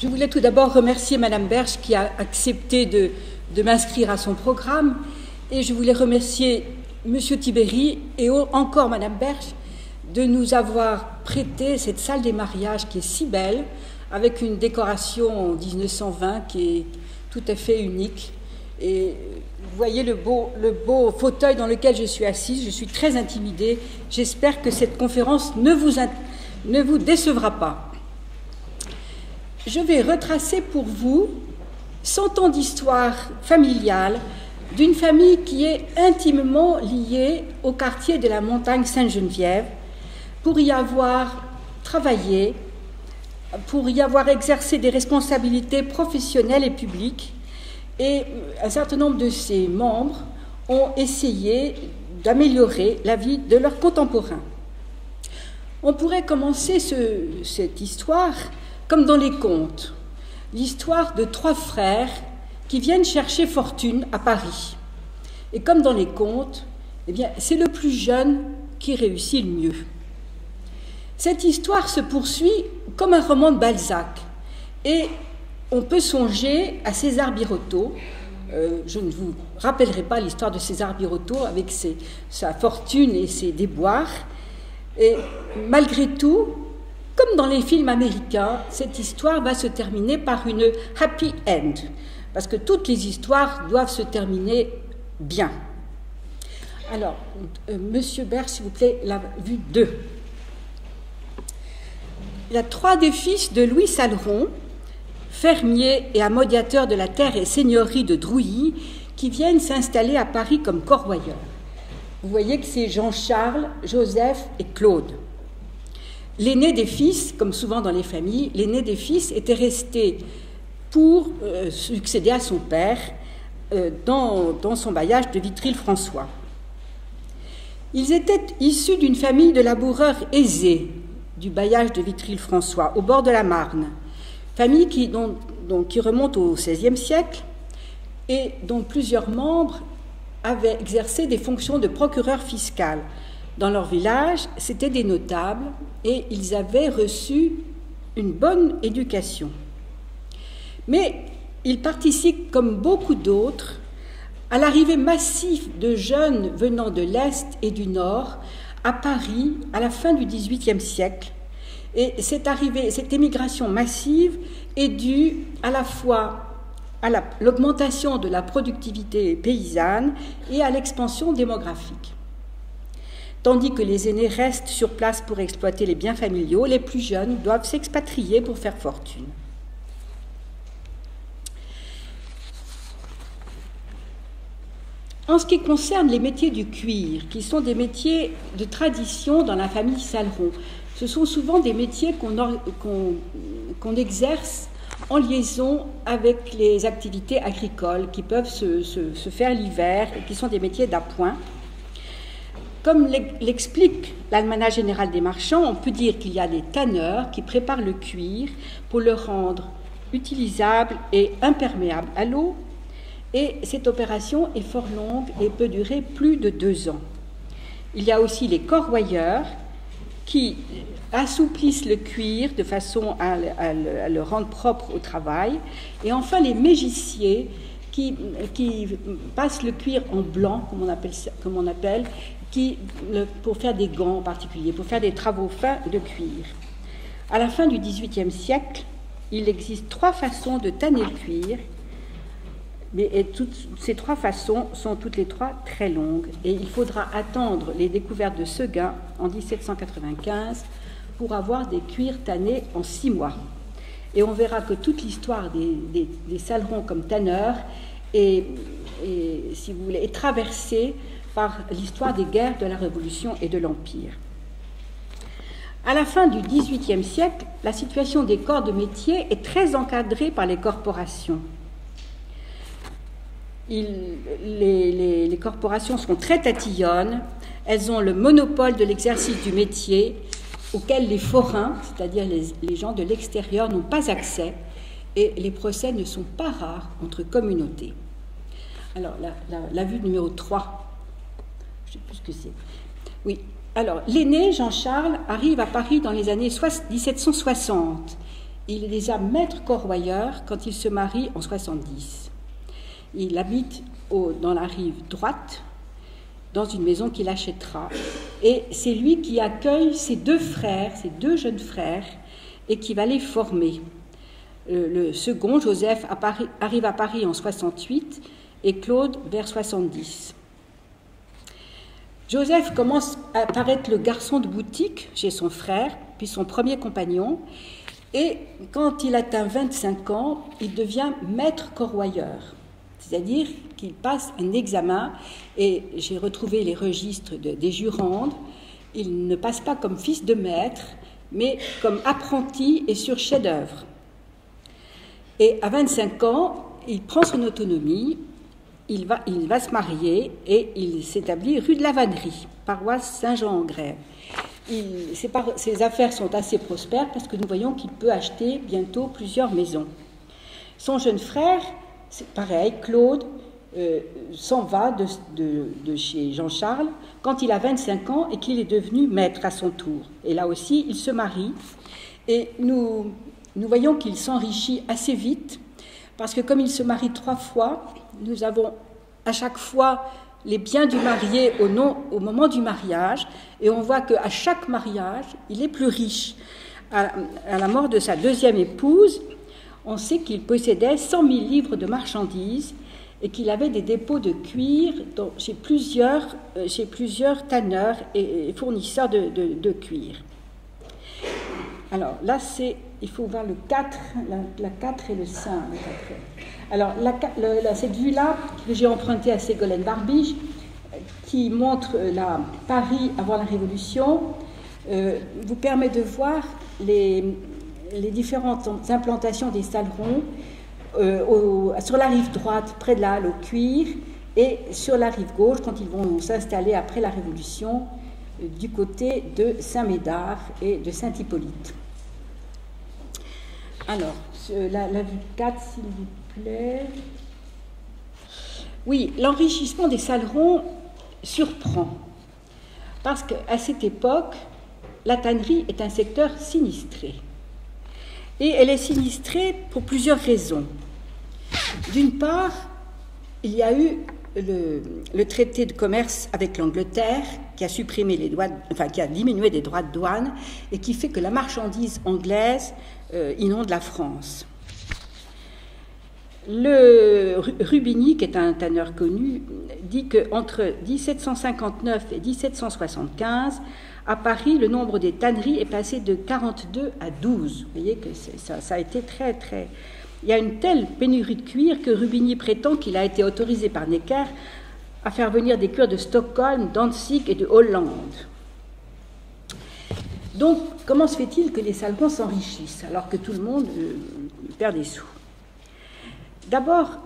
Je voulais tout d'abord remercier Madame Berge qui a accepté de m'inscrire à son programme, et je voulais remercier Monsieur Tibéri et encore Madame Berge de nous avoir prêté cette salle des mariages qui est si belle, avec une décoration en 1920 qui est tout à fait unique. Et vous voyez le beau fauteuil dans lequel je suis assise. Je suis très intimidée. J'espère que cette conférence ne vous décevra pas. Je vais retracer pour vous 100 ans d'histoire familiale d'une famille qui est intimement liée au quartier de la Montagne Sainte-Geneviève, pour y avoir travaillé, pour y avoir exercé des responsabilités professionnelles et publiques. Et un certain nombre de ses membres ont essayé d'améliorer la vie de leurs contemporains. On pourrait commencer cette histoire comme dans les contes, l'histoire de 3 frères qui viennent chercher fortune à Paris. Et comme dans les contes, eh bien, c'est le plus jeune qui réussit le mieux. Cette histoire se poursuit comme un roman de Balzac, et on peut songer à César Birotteau. Je ne vous rappellerai pas l'histoire de César Birotteau avec sa fortune et ses déboires. Et malgré tout, comme dans les films américains, cette histoire va se terminer par une happy end, parce que toutes les histoires doivent se terminer bien. Alors, Monsieur Berge, s'il vous plaît, la vue 2. Il y a 3 des fils de Louis Saleron, fermier et ammodiateur de la terre et seigneurie de Drouilly, qui viennent s'installer à Paris comme corroyeurs. Vous voyez que c'est Jean-Charles, Joseph et Claude. L'aîné des fils, comme souvent dans les familles, l'aîné des fils était resté pour succéder à son père dans son bailliage de Vitry-le-François. Ils étaient issus d'une famille de laboureurs aisés du bailliage de Vitry-le-François, au bord de la Marne, famille qui remonte au XVIe siècle et dont plusieurs membres avaient exercé des fonctions de procureur fiscal. Dans leur village, c'étaient des notables et ils avaient reçu une bonne éducation. Mais ils participent, comme beaucoup d'autres, à l'arrivée massive de jeunes venant de l'Est et du Nord à Paris à la fin du XVIIIe siècle. Et cette émigration massive est due à la fois à l'augmentation de la productivité paysanne et à l'expansion démographique. Tandis que les aînés restent sur place pour exploiter les biens familiaux, les plus jeunes doivent s'expatrier pour faire fortune. En ce qui concerne les métiers du cuir, qui sont des métiers de tradition dans la famille Saleron, ce sont souvent des métiers qu'on exerce en liaison avec les activités agricoles qui peuvent se faire l'hiver et qui sont des métiers d'appoint. Comme l'explique l'Almanach général des marchands, on peut dire qu'il y a des tanneurs qui préparent le cuir pour le rendre utilisable et imperméable à l'eau, et cette opération est fort longue et peut durer plus de 2 ans. Il y a aussi les corroyeurs qui assouplissent le cuir de façon à le rendre propre au travail, et enfin les mégissiers qui passent le cuir en blanc, comme on appelle, pour faire des gants en particulier, pour faire des travaux fins de cuir. À la fin du XVIIIe siècle, il existe 3 façons de tanner le cuir, et toutes ces 3 façons sont toutes les 3 très longues, et il faudra attendre les découvertes de Seguin en 1795 pour avoir des cuirs tannés en 6 mois. Et on verra que toute l'histoire des Salerons comme tanneurs est, si vous voulez, est traversée par l'histoire des guerres de la Révolution et de l'Empire. À la fin du XVIIIe siècle, la situation des corps de métier est très encadrée par les corporations. Les corporations sont très tatillonnes, elles ont le monopole de l'exercice du métier auquel les forains, c'est-à-dire les gens de l'extérieur, n'ont pas accès, et les procès ne sont pas rares entre communautés. Alors, la vue numéro 3, je ne sais plus ce que c'est. Oui, alors, l'aîné, Jean-Charles, arrive à Paris dans les années 1760. il est déjà maître corroyeur quand il se marie en 70. Il habite dans la rive droite, dans une maison qu'il achètera. Et c'est lui qui accueille ses deux frères, ses deux jeunes frères, et qui va les former. Le second, Joseph, arrive à Paris en 68 et Claude vers 70. Joseph commence à paraître le garçon de boutique chez son frère, puis son premier compagnon, et quand il atteint 25 ans, il devient maître corroyeur, c'est-à-dire qu'il passe un examen, et j'ai retrouvé les registres des jurandes. Il ne passe pas comme fils de maître, mais comme apprenti et sur chef-d'œuvre. Et à 25 ans, il prend son autonomie, il va se marier et il s'établit rue de la Vannerie, paroisse Saint-Jean-en-Grève. Ses affaires sont assez prospères parce que nous voyons qu'il peut acheter bientôt plusieurs maisons. Son jeune frère, c'est pareil, Claude, s'en va de chez Jean-Charles quand il a 25 ans et qu'il est devenu maître à son tour. Et là aussi, il se marie. Et nous voyons qu'il s'enrichit assez vite parce que comme il se marie 3 fois, nous avons à chaque fois les biens du marié au moment du mariage, et on voit qu'à chaque mariage, il est plus riche. À la mort de sa deuxième épouse, on sait qu'il possédait 100 000 livres de marchandises et qu'il avait des dépôts de cuir chez plusieurs tanneurs et fournisseurs de cuir. Alors là, il faut voir le 4, la 4 et le 5. Alors cette vue-là, que j'ai empruntée à Ségolène Barbiche, qui montre Paris avant la Révolution, vous permet de voir les différentes implantations des salerots sur la rive droite, près de la halle au cuir, et sur la rive gauche, quand ils vont s'installer après la Révolution, du côté de Saint-Médard et de Saint-Hippolyte. Alors, la vue 4, s'il vous plaît. Oui, l'enrichissement des salerots surprend, parce qu'à cette époque, la tannerie est un secteur sinistré. Et elle est sinistrée pour plusieurs raisons. D'une part, il y a eu le traité de commerce avec l'Angleterre qui a supprimé qui a diminué les droits de douane et qui fait que la marchandise anglaise inonde la France. Rubigny, qui est un tanneur connu, dit qu'entre 1759 et 1775, à Paris, le nombre des tanneries est passé de 42 à 12. Vous voyez que ça a été très, très... Il y a une telle pénurie de cuir que Rubigny prétend qu'il a été autorisé par Necker à faire venir des cuirs de Stockholm, Danzig et de Hollande. Donc, comment se fait-il que les salerots s'enrichissent alors que tout le monde perd des sous? D'abord,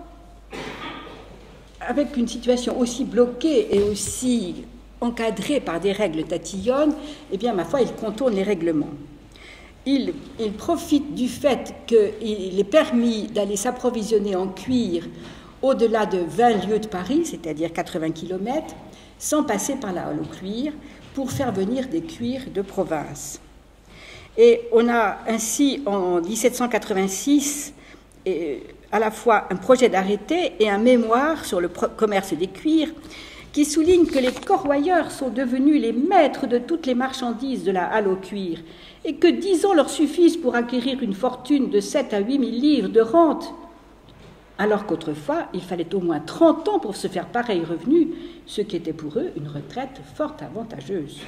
avec une situation aussi bloquée et aussi encadrée par des règles tatillonnes, eh bien, ma foi, ils contournent les règlements. Ils profitent du fait qu'il est permis d'aller s'approvisionner en cuir au-delà de 20 lieues de Paris, c'est-à-dire 80 km, sans passer par la halle au cuir, pour faire venir des cuirs de province. Et on a ainsi, en 1786, à la fois un projet d'arrêté et un mémoire sur le commerce des cuirs qui souligne que les corroyeurs sont devenus les maîtres de toutes les marchandises de la halle au cuir et que 10 ans leur suffisent pour acquérir une fortune de 7 à 8 000 livres de rente, alors qu'autrefois, il fallait au moins 30 ans pour se faire pareil revenu, ce qui était pour eux une retraite fort avantageuse.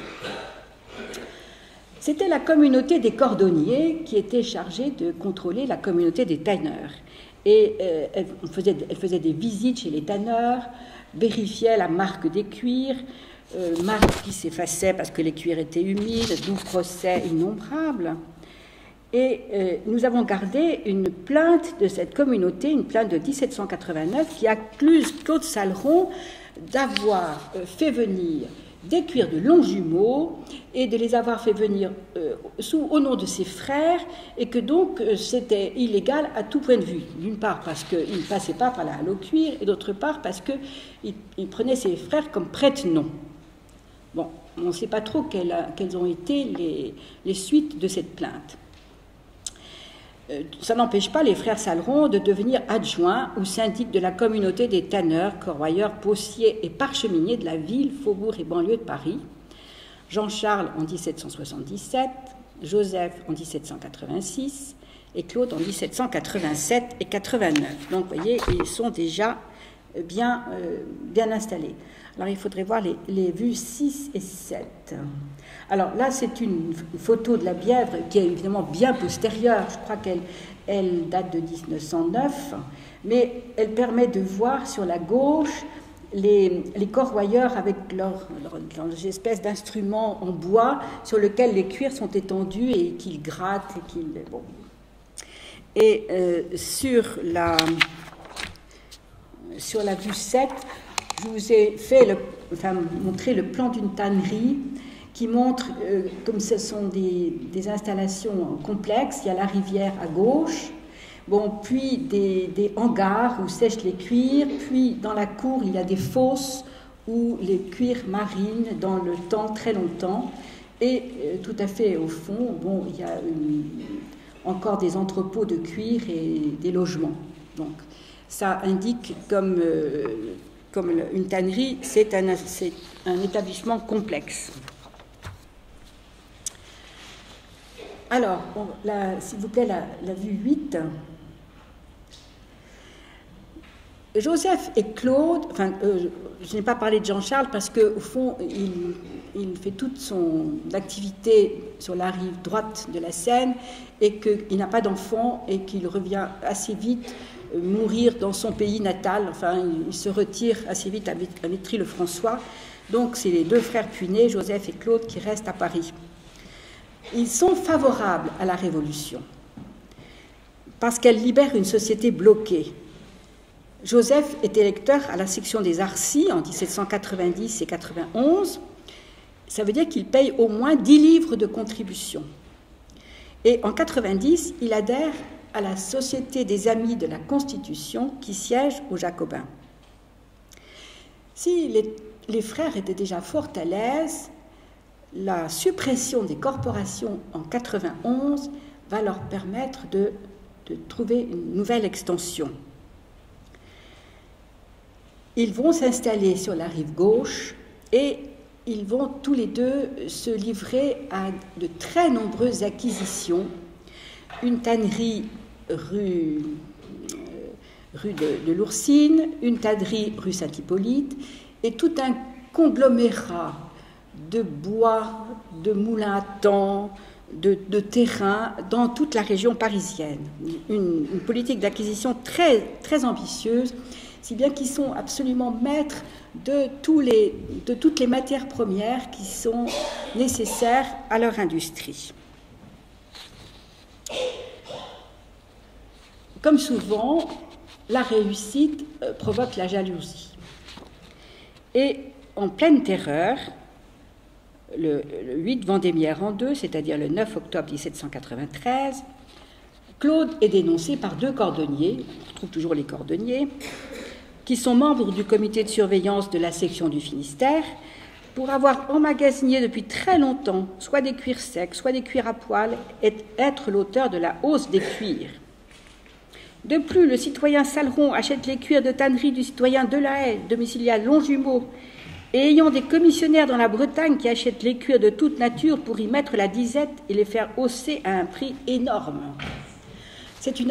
C'était la communauté des cordonniers qui était chargée de contrôler la communauté des tanneurs. Et elle faisait des visites chez les tanneurs, vérifiait la marque des cuirs, marque qui s'effaçait parce que les cuirs étaient humides, d'où procès innombrables. Et nous avons gardé une plainte de cette communauté, une plainte de 1789, qui accuse Claude Saleron d'avoir fait venir des cuirs de Longjumeau et de les avoir fait venir au nom de ses frères, et que donc c'était illégal à tout point de vue. D'une part parce qu'il ne passait pas par la halle au cuir, et d'autre part parce qu'il prenait ses frères comme prête-noms. Bon, on ne sait pas trop quelles ont été les suites de cette plainte. ça n'empêche pas les frères Saleron de devenir adjoints ou syndics de la communauté des tanneurs, corroyeurs, postiers et parcheminiers de la ville, faubourg et banlieue de Paris. Jean-Charles en 1777, Joseph en 1786 et Claude en 1787 et 89. Donc, vous voyez, ils sont déjà bien installés. Alors, il faudrait voir les vues 6 et 7. Alors là, c'est une photo de la Bièvre qui est évidemment bien postérieure. Je crois qu'elle date de 1909, mais elle permet de voir sur la gauche les corroyeurs avec leurs espèces d'instruments en bois sur lesquels les cuirs sont étendus et qu'ils grattent. Et sur la vue 7, je vous ai montré le plan d'une tannerie qui montre, comme ce sont des installations complexes, il y a la rivière à gauche, puis des hangars où sèchent les cuirs, puis dans la cour, il y a des fosses où les cuirs marinent dans le temps, très longtemps, et tout à fait au fond, il y a encore des entrepôts de cuir et des logements. Donc, ça indique comme une tannerie, c'est un établissement complexe. Alors, s'il vous plaît, la vue 8. Joseph et Claude, je n'ai pas parlé de Jean-Charles parce qu'au fond, il fait toute son activité sur la rive droite de la Seine et qu'il n'a pas d'enfant et qu'il revient assez vite mourir dans son pays natal. Il se retire assez vite à Vitry-le-François. Donc, c'est les deux frères puinés, Joseph et Claude, qui restent à Paris. Ils sont favorables à la Révolution parce qu'elle libère une société bloquée. Joseph est électeur à la section des Arcis en 1790 et 91. Ça veut dire qu'il paye au moins 10 livres de contribution. Et en 90, il adhère à la Société des Amis de la Constitution qui siège aux Jacobins. Si les frères étaient déjà fort à l'aise, la suppression des corporations en 91 va leur permettre de trouver une nouvelle extension. Ils vont s'installer sur la rive gauche et ils vont tous les deux se livrer à de très nombreuses acquisitions. Une tannerie rue de l'Oursine, une tannerie rue Saint-Hippolyte et tout un conglomérat de bois, de moulins à temps, de terrains dans toute la région parisienne. Une politique d'acquisition très, très ambitieuse, si bien qu'ils sont absolument maîtres de toutes les matières premières qui sont nécessaires à leur industrie. Comme souvent, la réussite provoque la jalousie. Et en pleine terreur, le 8 Vendémiaire en 2, c'est-à-dire le 9 octobre 1793, Claude est dénoncé par 2 cordonniers, on retrouve toujours les cordonniers, qui sont membres du comité de surveillance de la section du Finistère, pour avoir emmagasiné depuis très longtemps soit des cuirs secs, soit des cuirs à poil, et être l'auteur de la hausse des cuirs. De plus, le citoyen Saleron achète les cuirs de tannerie du citoyen Delahaye, domicilié à Longjumeau, et ayant des commissionnaires dans la Bretagne qui achètent les cuirs de toute nature pour y mettre la disette et les faire hausser à un prix énorme. C'est une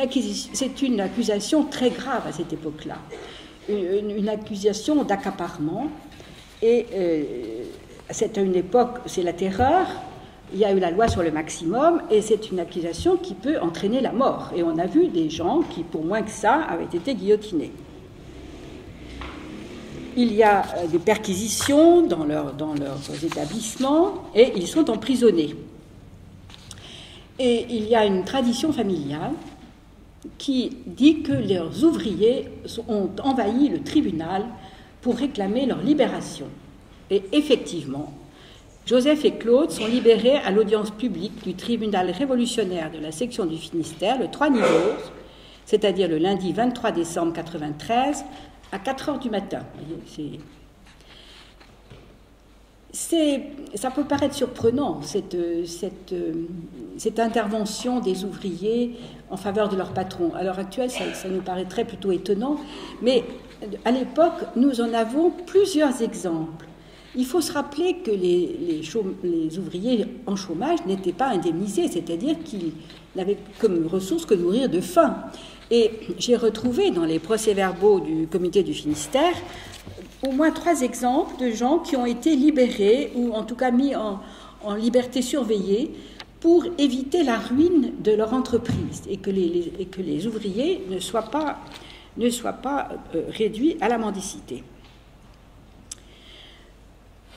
accusation très grave à cette époque-là, une accusation d'accaparement, et c'est une époque, c'est la terreur, il y a eu la loi sur le maximum, et c'est une accusation qui peut entraîner la mort. Et on a vu des gens qui, pour moins que ça, avaient été guillotinés. Il y a des perquisitions dans leurs établissements et ils sont emprisonnés. Et il y a une tradition familiale qui dit que leurs ouvriers ont envahi le tribunal pour réclamer leur libération. Et effectivement, Joseph et Claude sont libérés à l'audience publique du tribunal révolutionnaire de la section du Finistère, le 3 niveaux, c'est-à-dire le lundi 23 décembre 1993, à 4 heures du matin. ça peut paraître surprenant, cette intervention des ouvriers en faveur de leur patron. À l'heure actuelle, ça nous paraîtrait plutôt étonnant, mais à l'époque, nous en avons plusieurs exemples. Il faut se rappeler que les ouvriers en chômage n'étaient pas indemnisés, c'est-à-dire qu'ils n'avaient comme ressource que nourrir de faim. Et j'ai retrouvé dans les procès-verbaux du comité du Finistère au moins 3 exemples de gens qui ont été libérés ou en tout cas mis en liberté surveillée pour éviter la ruine de leur entreprise et que les ouvriers ne soient pas réduits à la mendicité.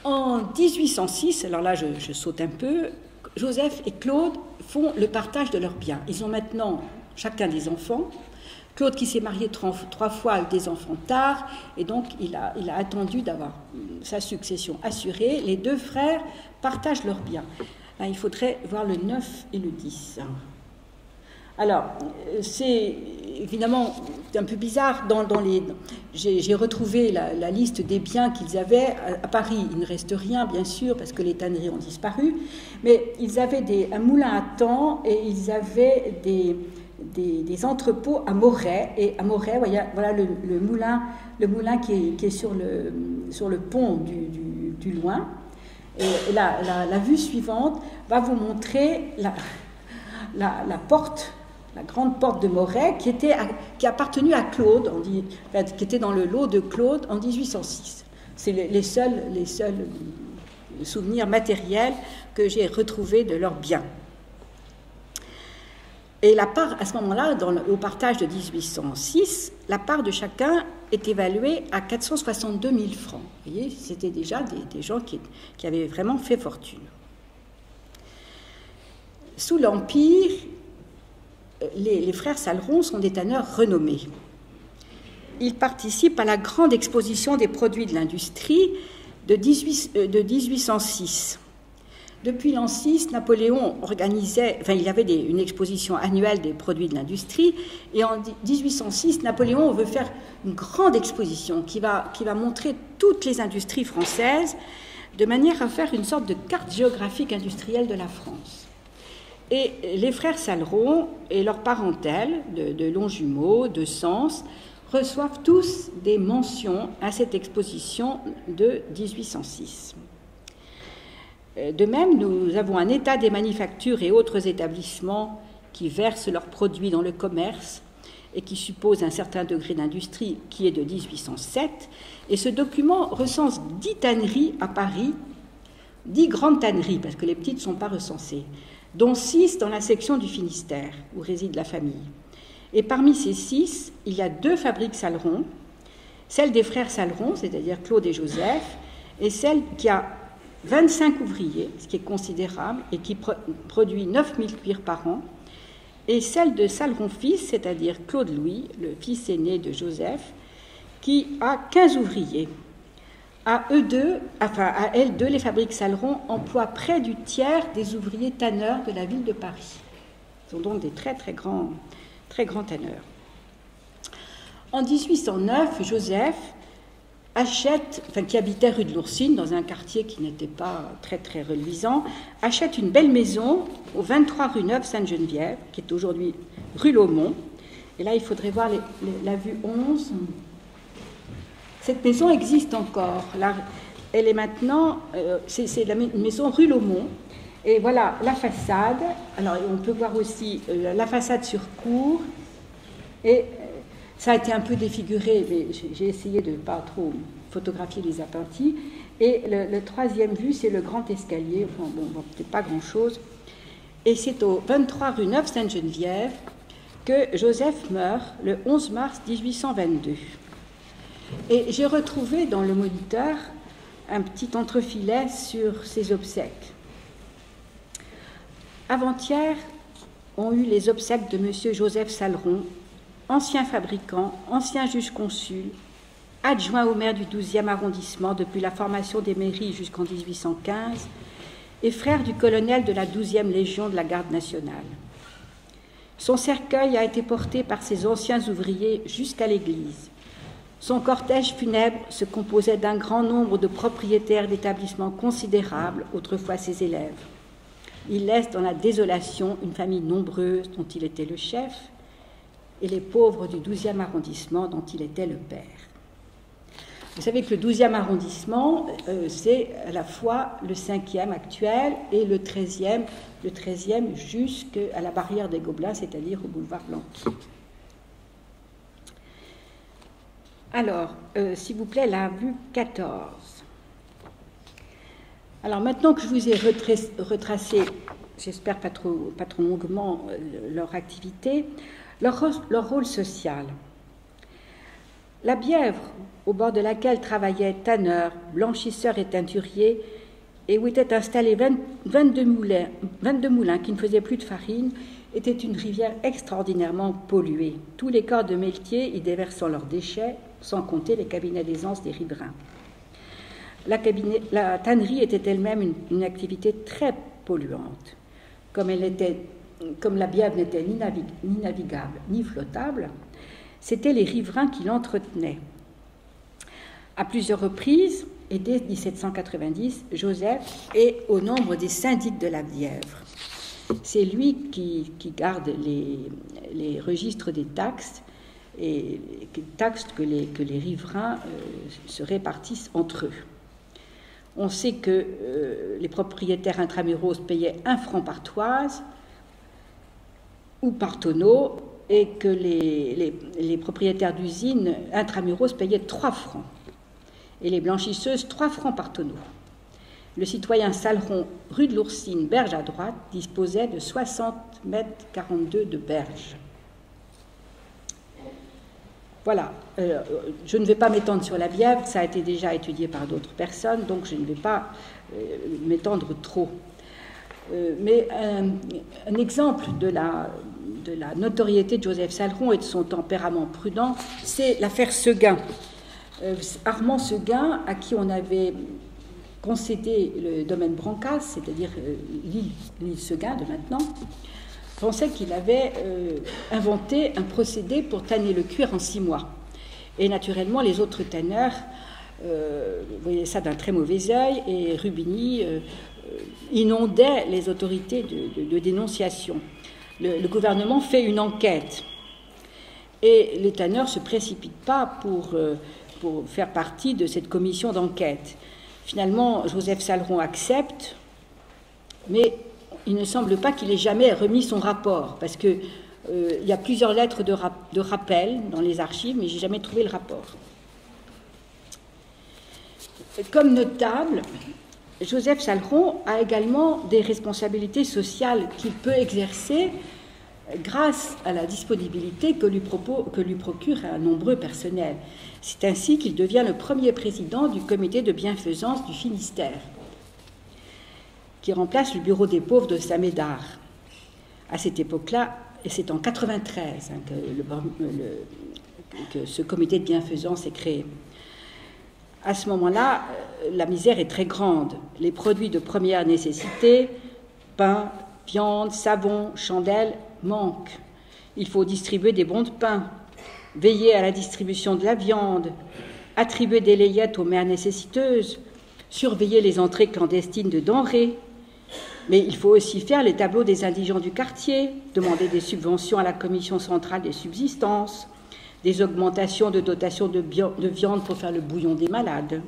En 1806, alors là je saute un peu, Joseph et Claude font le partage de leurs biens. Ils ont maintenant chacun des enfants. Claude qui s'est marié 3 fois avec des enfants tard, et donc il a attendu d'avoir sa succession assurée. Les 2 frères partagent leurs biens. Là, il faudrait voir le 9 et le 10. Alors, c'est évidemment un peu bizarre. J'ai retrouvé la liste des biens qu'ils avaient. À Paris, il ne reste rien, bien sûr, parce que les tanneries ont disparu. Mais ils avaient un moulin à temps et ils avaient des entrepôts à Moret. Et à Moret, voilà le moulin qui est sur le pont du Loing. Et la vue suivante va vous montrer la porte, la grande porte de Moret, qui appartenait à Claude, qui était dans le lot de Claude en 1806. C'est les seuls souvenirs matériels que j'ai retrouvés de leurs biens. Et la part, à ce moment-là, au partage de 1806, la part de chacun est évaluée à 462 000 francs. Vous voyez, c'était déjà des gens qui avaient vraiment fait fortune. Sous l'Empire, les frères Saleron sont des tanneurs renommés. Ils participent à la grande exposition des produits de l'industrie de 1806. Depuis l'an 6, Napoléon il y avait une exposition annuelle des produits de l'industrie, et en 1806, Napoléon veut faire une grande exposition qui va montrer toutes les industries françaises, de manière à faire une sorte de carte géographique industrielle de la France. Et les frères Saleron et leur parentèle de Longjumeau, de Sens, reçoivent tous des mentions à cette exposition de 1806. De même, nous avons un état des manufactures et autres établissements qui versent leurs produits dans le commerce et qui suppose un certain degré d'industrie qui est de 1807. Et ce document recense 10 tanneries à Paris, 10 grandes tanneries, parce que les petites ne sont pas recensées, dont 6 dans la section du Finistère, où réside la famille. Et parmi ces 6, il y a 2 fabriques Saleron, celle des frères Saleron, c'est-à-dire Claude et Joseph, et celle qui a 25 ouvriers, ce qui est considérable, et qui produit 9 000 cuirs par an, et celle de Saleron-fils, c'est-à-dire Claude-Louis, le fils aîné de Joseph, qui a 15 ouvriers. À elles deux, les fabriques Saleron emploient près du tiers des ouvriers tanneurs de la ville de Paris. Ils sont donc des très grands tanneurs. En 1809, Joseph qui habitait rue de l'Oursine, dans un quartier qui n'était pas très reluisant, achète une belle maison au 23 rue Neuve Sainte-Geneviève, qui est aujourd'hui rue Laumont. Et là, il faudrait voir la vue 11. Cette maison existe encore. Là, elle est maintenant, c'est la maison rue Laumont. Et voilà la façade. Alors, on peut voir aussi la façade sur cour. Et ça a été un peu défiguré, mais j'ai essayé de ne pas trop photographier les appentis. Et le troisième vue, c'est le grand escalier. Enfin, bon, peut-être pas grand-chose. Et c'est au 23 rue Neuve Sainte-Geneviève que Joseph meurt le 11 mars 1822. Et j'ai retrouvé dans le Moniteur un petit entrefilet sur ses obsèques. Avant-hier ont eu les obsèques de M. Joseph Saleron, ancien fabricant, ancien juge-consul, adjoint au maire du 12e arrondissement depuis la formation des mairies jusqu'en 1815 et frère du colonel de la 12e Légion de la Garde nationale. Son cercueil a été porté par ses anciens ouvriers jusqu'à l'église. Son cortège funèbre se composait d'un grand nombre de propriétaires d'établissements considérables, autrefois ses élèves. Il laisse dans la désolation une famille nombreuse dont il était le chef et les pauvres du 12e arrondissement dont il était le père. Vous savez que le 12e arrondissement, c'est à la fois le 5e actuel et le 13e jusqu'à la barrière des Gobelins, c'est-à-dire au boulevard Blanqui. Alors, s'il vous plaît, la vue 14. Alors, maintenant que je vous ai retracé, j'espère pas trop longuement, leur activité, leur rôle social. La Bièvre, au bord de laquelle travaillaient tanneurs, blanchisseurs et teinturiers, et où étaient installés 22 moulins qui ne faisaient plus de farine, était une rivière extraordinairement polluée, tous les corps de métiers y déversant leurs déchets, sans compter les cabinets d'aisance des riverains. La tannerie était elle-même une activité très polluante. Comme la Bièvre n'était ni navigable ni flottable, c'étaient les riverains qui l'entretenaient. À plusieurs reprises, et dès 1790, Joseph est au nombre des syndics de la Bièvre. C'est lui qui garde les registres des taxes, et taxes que les riverains se répartissent entre eux. On sait que les propriétaires intramuros payaient 1 franc par toise ou par tonneau, et que les propriétaires d'usines intramuros payaient 3 francs, et les blanchisseuses 3 francs par tonneau. Le citoyen Saleron, rue de l'Oursine, berge à droite, disposait de 60 mètres 42 de berge. Voilà, je ne vais pas m'étendre sur la Bièvre, ça a été déjà étudié par d'autres personnes, donc je ne vais pas m'étendre trop. Mais un exemple de la notoriété de Joseph Saleron et de son tempérament prudent, c'est l'affaire Seguin. Armand Seguin, à qui on avait concédé le domaine Brancas, c'est-à-dire l'île Seguin de maintenant, pensait qu'il avait inventé un procédé pour tanner le cuir en 6 mois. Et naturellement, les autres tanneurs voyaient ça d'un très mauvais œil, et Rubini inondait les autorités de dénonciation. Le gouvernement fait une enquête, et les tanneurs ne se précipitent pas pour faire partie de cette commission d'enquête. Finalement, Joseph Saleron accepte, mais il ne semble pas qu'il ait jamais remis son rapport, parce qu'il y a plusieurs lettres de rappel dans les archives, mais je n'ai jamais trouvé le rapport. Comme notable, Joseph Saleron a également des responsabilités sociales qu'il peut exercer grâce à la disponibilité que lui procure un nombreux personnel. C'est ainsi qu'il devient le premier président du comité de bienfaisance du Finistère, qui remplace le bureau des pauvres de Saint-Médard. À cette époque-là, et c'est en 1993 que ce comité de bienfaisance est créé. À ce moment-là, la misère est très grande. Les produits de première nécessité, pain, viande, savon, chandelles, manquent. Il faut distribuer des bons de pain, veiller à la distribution de la viande, attribuer des layettes aux mères nécessiteuses, surveiller les entrées clandestines de denrées. Mais il faut aussi faire les tableaux des indigents du quartier, demander des subventions à la commission centrale des subsistances, des augmentations de dotation de viande pour faire le bouillon des malades,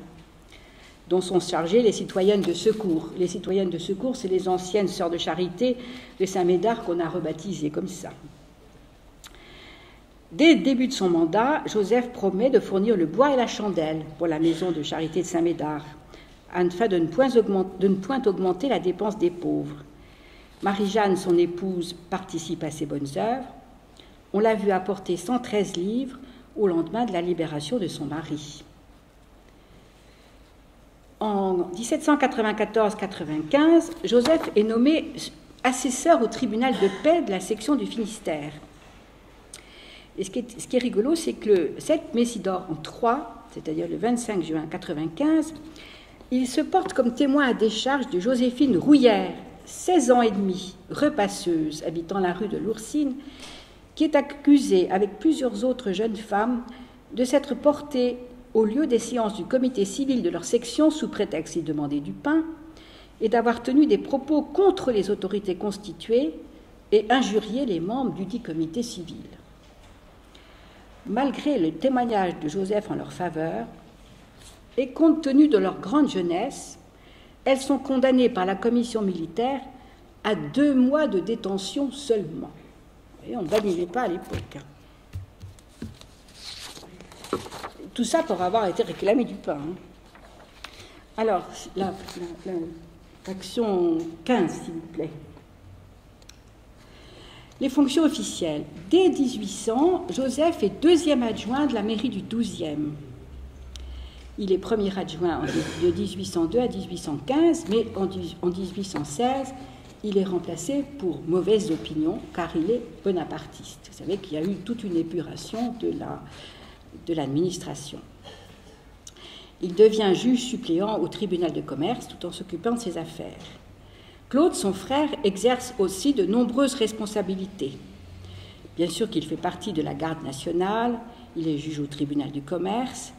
dont sont chargées les citoyennes de secours. Les citoyennes de secours, c'est les anciennes sœurs de charité de Saint-Médard qu'on a rebaptisées comme ça. Dès le début de son mandat, Joseph promet de fournir le bois et la chandelle pour la maison de charité de Saint-Médard, afin de ne point augmenter la dépense des pauvres. Marie-Jeanne, son épouse, participe à ces bonnes œuvres. On l'a vu apporter 113 livres au lendemain de la libération de son mari. En 1794-95, Joseph est nommé assesseur au tribunal de paix de la section du Finistère. Et ce qui est rigolo, c'est que le 7 Messidor en 3, c'est-à-dire le 25 juin 1995, il se porte comme témoin à décharge de Joséphine Rouillère, 16 ans et demi, repasseuse, habitant la rue de l'Oursine, qui est accusée, avec plusieurs autres jeunes femmes, de s'être portés au lieu des séances du comité civil de leur section sous prétexte d'y demander du pain et d'avoir tenu des propos contre les autorités constituées et injurié les membres du dit comité civil. Malgré le témoignage de Joseph en leur faveur, et compte tenu de leur grande jeunesse, elles sont condamnées par la commission militaire à 2 mois de détention seulement. Et on ne badinait pas à l'époque. Tout ça pour avoir été réclamé du pain. Alors, l'action 15, s'il vous plaît. Les fonctions officielles. Dès 1800, Joseph est 2e adjoint de la mairie du 12e. Il est premier adjoint de 1802 à 1815, mais en 1816, il est remplacé pour mauvaise opinion, car il est bonapartiste. Vous savez qu'il y a eu toute une épuration de l'administration. Il devient juge suppléant au tribunal de commerce tout en s'occupant de ses affaires. Claude, son frère, exerce aussi de nombreuses responsabilités. Bien sûr qu'il fait partie de la garde nationale, il est juge au tribunal du commerce,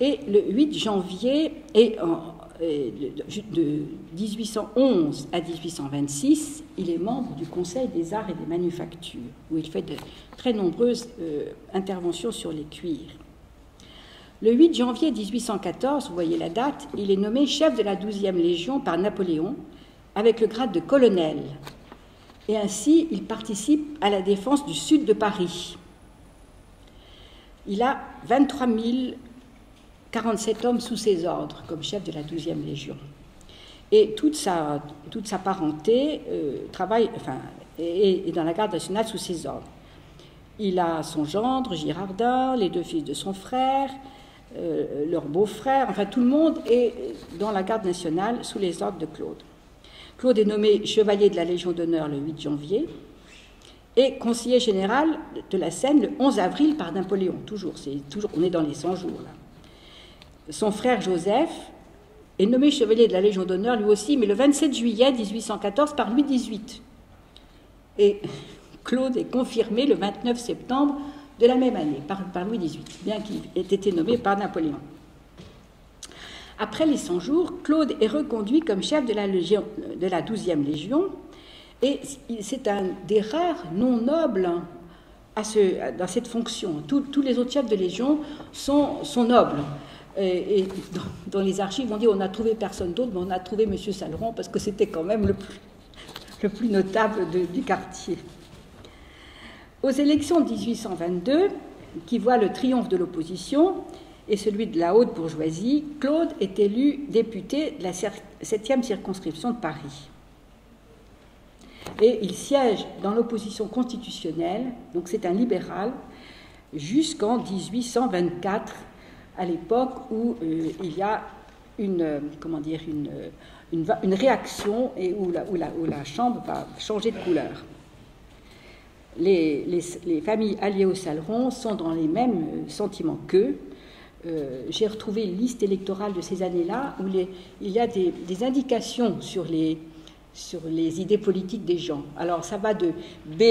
et le 8 janvier de 1811 à 1826, il est membre du Conseil des arts et des manufactures, où il fait de très nombreuses interventions sur les cuirs. Le 8 janvier 1814, vous voyez la date, il est nommé chef de la 12e Légion par Napoléon, avec le grade de colonel. Et ainsi, il participe à la défense du sud de Paris. Il a 23 047 hommes sous ses ordres, comme chef de la 12e Légion. Et toute sa parenté est dans la garde nationale sous ses ordres. Il a son gendre, Girardin, les 2 fils de son frère, leur beau-frère, enfin tout le monde est dans la garde nationale sous les ordres de Claude. Claude est nommé chevalier de la Légion d'honneur le 8 janvier et conseiller général de la Seine le 11 avril par Napoléon. Toujours, on est dans les 100 jours là. Son frère Joseph est nommé chevalier de la Légion d'honneur lui aussi, mais le 27 juillet 1814 par Louis XVIII. Et Claude est confirmé le 29 septembre de la même année par Louis XVIII, bien qu'il ait été nommé par Napoléon. Après les 100 jours, Claude est reconduit comme chef de la 12e Légion, et c'est un des rares non nobles dans cette fonction. Tous les autres chefs de Légion sont nobles. Et dans les archives, on dit on n'a trouvé personne d'autre, mais on a trouvé M. Saleron, parce que c'était quand même le plus notable du quartier. Aux élections de 1822, qui voient le triomphe de l'opposition, et celui de la haute bourgeoisie, Claude est élu député de la 7e circonscription de Paris. Et il siège dans l'opposition constitutionnelle, donc c'est un libéral, jusqu'en 1824, à l'époque où il y a une réaction et où la Chambre va changer de couleur. Les familles alliées au Saleron sont dans les mêmes sentiments qu'eux. J'ai retrouvé une liste électorale de ces années-là où il y a des indications sur les idées politiques des gens. Alors ça va de B,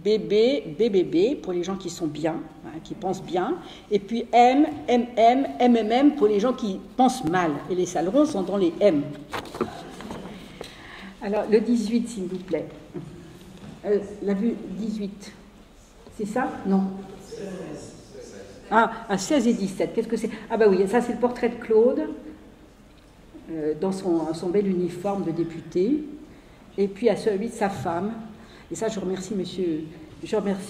BB, BBB pour les gens qui sont bien, qui pensent bien, et puis M, MM, MMM pour les gens qui pensent mal. Et les Salerons sont dans les M. Alors le 18, s'il vous plaît. La vue 18. C'est ça? Non. À 16 et 17, qu'est-ce que c'est? Ah bah oui, ça c'est le portrait de Claude, dans son bel uniforme de député, et puis à celui de sa femme, et ça je remercie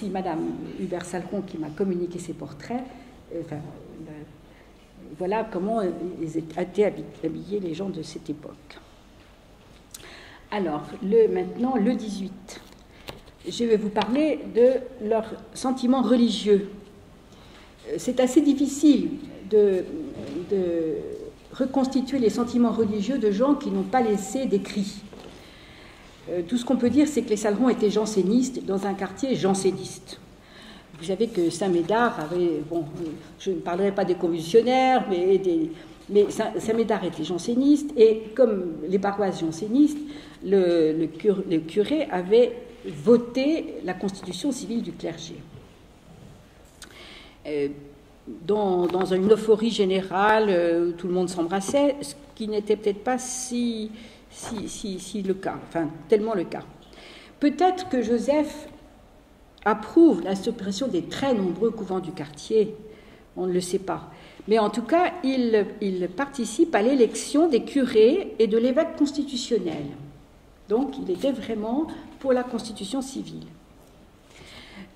Madame Hubert Saleron qui m'a communiqué ces portraits. Voilà comment ils étaient habillés les gens de cette époque. Alors, maintenant le 18. Je vais vous parler de leurs sentiments religieux. C'est assez difficile de reconstituer les sentiments religieux de gens qui n'ont pas laissé d'écrits. Tout ce qu'on peut dire, c'est que les Salerons étaient jansénistes dans un quartier janséniste. Vous savez que Saint-Médard avait... Bon, je ne parlerai pas des convulsionnaires, mais Saint-Médard était janséniste, et comme les paroisses jansénistes, le curé avait voté la constitution civile du clergé. dans une euphorie générale où tout le monde s'embrassait, ce qui n'était peut-être pas si le cas, enfin tellement le cas. Peut-être que Joseph approuve la suppression des très nombreux couvents du quartier, on ne le sait pas. Mais en tout cas, il participe à l'élection des curés et de l'évêque constitutionnel. Donc, il était vraiment pour la constitution civile.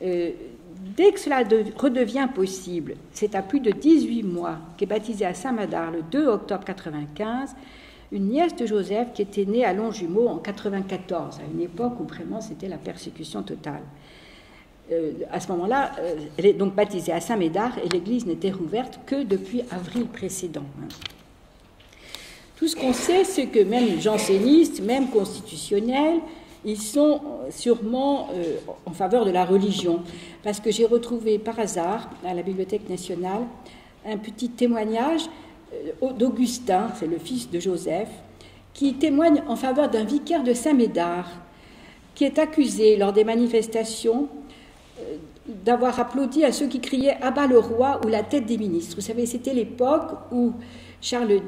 Dès que cela redevient possible, c'est à plus de 18 mois qu'est baptisée à Saint-Médard le 2 octobre 1995 une nièce de Joseph qui était née à Longjumeau en 1994, à une époque où vraiment c'était la persécution totale. À ce moment-là, elle est donc baptisée à Saint-Médard et l'église n'était rouverte que depuis avril précédent. Tout ce qu'on sait, c'est que même jansénistes, même constitutionnels, ils sont sûrement en faveur de la religion. Parce que j'ai retrouvé par hasard, à la Bibliothèque nationale, un petit témoignage d'Augustin, c'est le fils de Joseph, qui témoigne en faveur d'un vicaire de Saint-Médard, qui est accusé lors des manifestations d'avoir applaudi à ceux qui criaient « Abat le roi » ou « la tête des ministres ». Vous savez, c'était l'époque où c'était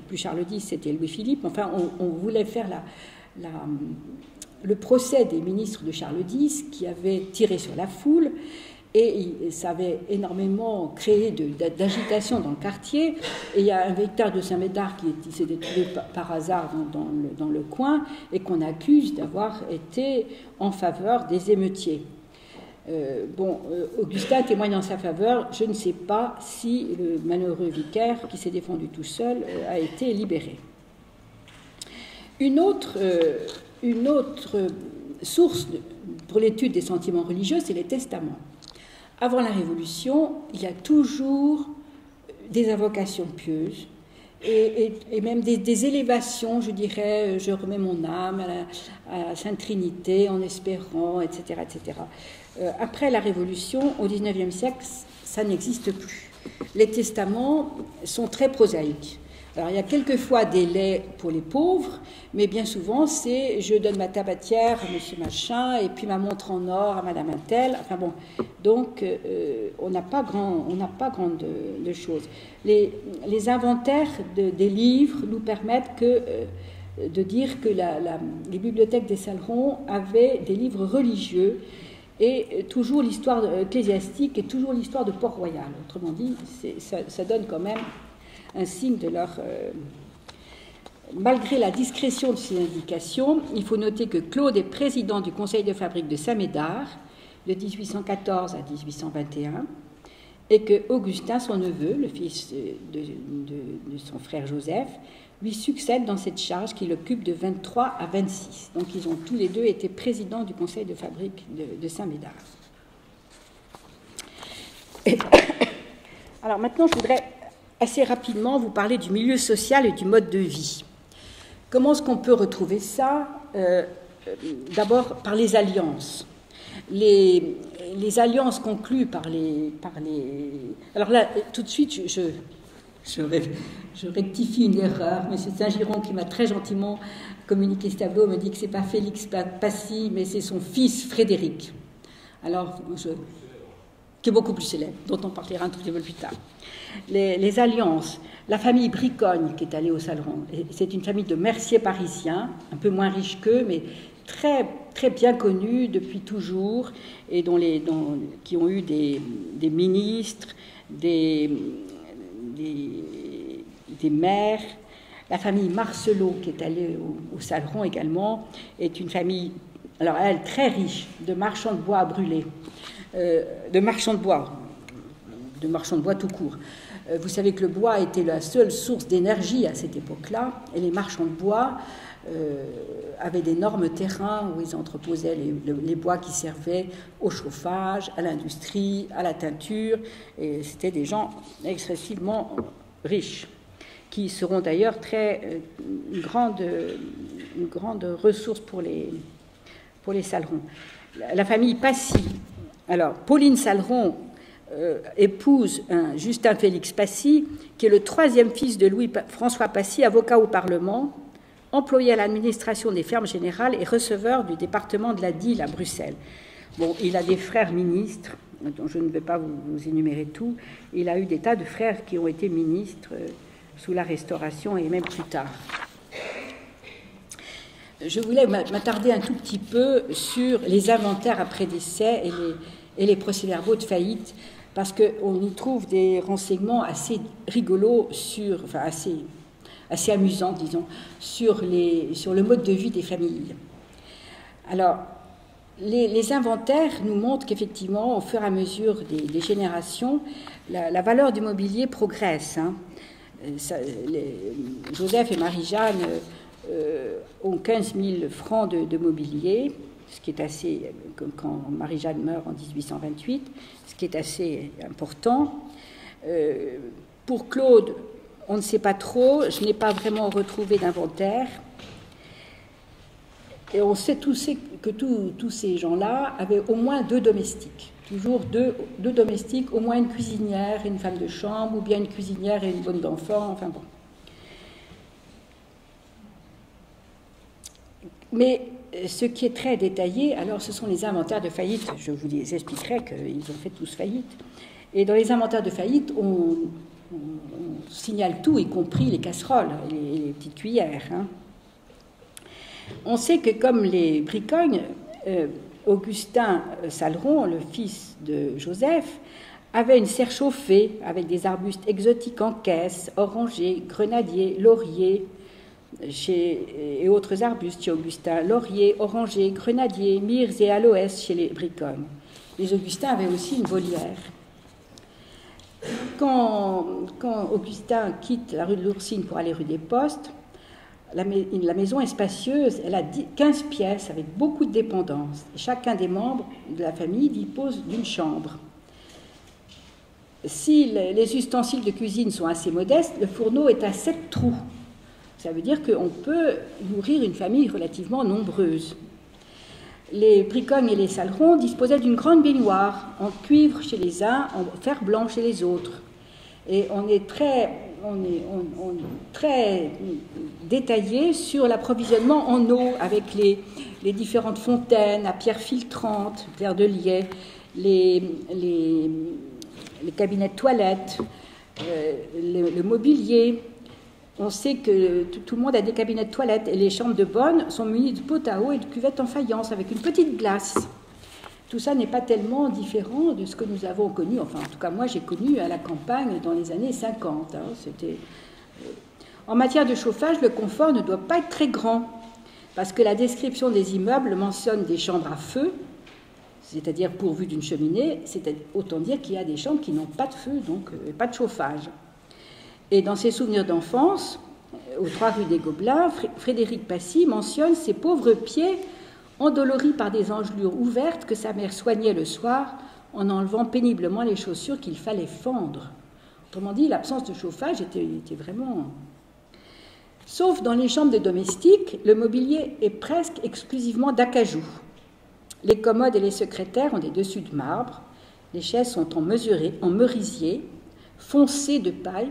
plus Charles X, c'était Louis-Philippe. Enfin, on voulait faire le procès des ministres de Charles X qui avaient tiré sur la foule, et ça avait énormément créé d'agitation dans le quartier. Et il y a un vecteur de Saint-Médard qui s'était trouvé par hasard dans le coin et qu'on accuse d'avoir été en faveur des émeutiers. Augustin témoigne en sa faveur. Je ne sais pas si le malheureux vicaire qui s'est défendu tout seul a été libéré. Une autre source pour l'étude des sentiments religieux, c'est les testaments. Avant la Révolution, il y a toujours des invocations pieuses et même des élévations, je dirais, je remets mon âme à la Sainte Trinité en espérant, etc. etc. Après la Révolution, au XIXe siècle, ça n'existe plus. Les testaments sont très prosaïques. Alors, il y a quelquefois des laits pour les pauvres, mais bien souvent, c'est je donne ma tabatière à monsieur machin, et puis ma montre en or à madame Intel. Enfin bon, donc on n'a pas grand de choses. Les inventaires des livres nous permettent de dire que les bibliothèques des Sallerons avaient des livres religieux, et toujours l'histoire ecclésiastique et toujours l'histoire de Port-Royal. Autrement dit, ça donne quand même un signe de leur... Malgré la discrétion de ces indications, il faut noter que Claude est président du conseil de fabrique de Saint-Médard de 1814 à 1821 et que Augustin, son neveu, le fils de son frère Joseph, lui succède dans cette charge qu'il occupe de 23 à 26. Donc ils ont tous les deux été présidents du conseil de fabrique de Saint-Médard. Alors maintenant, je voudrais assez rapidement vous parler du milieu social et du mode de vie. Comment est-ce qu'on peut retrouver ça? D'abord par les alliances. Les alliances conclues par les... Alors là, tout de suite, je rectifie une erreur. M. Saint-Giron, qui m'a très gentiment communiqué ce tableau, me dit que ce n'est pas Félix Passy, mais c'est son fils Frédéric. Alors, qui est beaucoup plus célèbre, dont on parlera un tout petit peu plus tard. Les alliances, la famille Bricogne qui est allée au Salleron, c'est une famille de merciers parisiens, un peu moins riche qu'eux, mais très, très bien connus depuis toujours, et qui ont eu des ministres, des maires. La famille Marcelot qui est allée au Salleron également est une famille, alors elle, très riche, de marchands de bois à brûler, de marchands de bois tout court. Vous savez que le bois était la seule source d'énergie à cette époque-là, et les marchands de bois avaient d'énormes terrains où ils entreposaient les bois qui servaient au chauffage, à l'industrie, à la teinture, et c'était des gens excessivement riches, qui seront d'ailleurs une grande ressource pour les Sallerons. La famille Passy, alors Pauline Salleron épouse Justin Félix Passy, qui est le troisième fils de Louis-François Passy, avocat au Parlement, employé à l'administration des fermes générales et receveur du département de la Dyle à Bruxelles. Bon, il a des frères ministres, dont je ne vais pas vous énumérer tout. Il a eu des tas de frères qui ont été ministres sous la Restauration et même plus tard. Je voulais m'attarder un tout petit peu sur les inventaires après décès et les procès-verbaux de faillite, parce qu'on y trouve des renseignements assez rigolos, enfin assez amusants, disons, sur le mode de vie des familles. Alors, les inventaires nous montrent qu'effectivement, au fur et à mesure des générations, la valeur du mobilier progresse. Hein. Joseph et Marie-Jeanne ont 15 000 francs de mobilier, ce qui est assez, quand Marie-Jeanne meurt en 1828, ce qui est assez important. Pour Claude, on ne sait pas trop, je n'ai pas vraiment retrouvé d'inventaire. Et on sait que tous ces gens-là avaient au moins 2 domestiques. Toujours deux domestiques, au moins une cuisinière et une femme de chambre, ou bien une cuisinière et une bonne d'enfant, enfin bon. Mais ce qui est très détaillé, alors ce sont les inventaires de faillite. Je vous expliquerai qu'ils ont fait tous faillite. Et dans les inventaires de faillite, on signale tout, y compris les casseroles et les petites cuillères. Hein. On sait que comme les Bricognes, Augustin Saleron, le fils de Joseph, avait une serre chauffée avec des arbustes exotiques en caisse, orangers, grenadiers, lauriers, et autres arbustes chez Augustin, lauriers, orangers, grenadiers, myrrhes et aloès chez les Bricognes. Les Augustins avaient aussi une volière. Quand Augustin quitte la rue de l'Oursine pour aller rue des Postes, la maison est spacieuse, elle a 15 pièces avec beaucoup de dépendances. Chacun des membres de la famille dispose d'une chambre. Si les ustensiles de cuisine sont assez modestes, le fourneau est à 7 trous. Ça veut dire qu'on peut nourrir une famille relativement nombreuse. Les Bricognes et les Salerons disposaient d'une grande baignoire en cuivre chez les uns, en fer blanc chez les autres. Et on est très détaillé sur l'approvisionnement en eau avec les différentes fontaines à pierre filtrante, pierre de liais, les cabinets de toilette, le mobilier. On sait que tout le monde a des cabinets de toilette et les chambres de bonne sont munies de pots à eau et de cuvettes en faïence avec une petite glace. Tout ça n'est pas tellement différent de ce que nous avons connu, enfin en tout cas moi j'ai connu à la campagne dans les années 50. Hein, En matière de chauffage, le confort ne doit pas être très grand, parce que la description des immeubles mentionne des chambres à feu, c'est-à-dire pourvues d'une cheminée, autant dire qu'il y a des chambres qui n'ont pas de feu, donc pas de chauffage. Et dans ses souvenirs d'enfance, aux 3 rue des Gobelins, Frédéric Passy mentionne ses pauvres pieds endoloris par des engelures ouvertes que sa mère soignait le soir en enlevant péniblement les chaussures qu'il fallait fendre. Autrement dit, l'absence de chauffage était vraiment... Sauf dans les chambres des domestiques, le mobilier est presque exclusivement d'acajou. Les commodes et les secrétaires ont des dessus de marbre, les chaises sont en merisier, foncé de paille,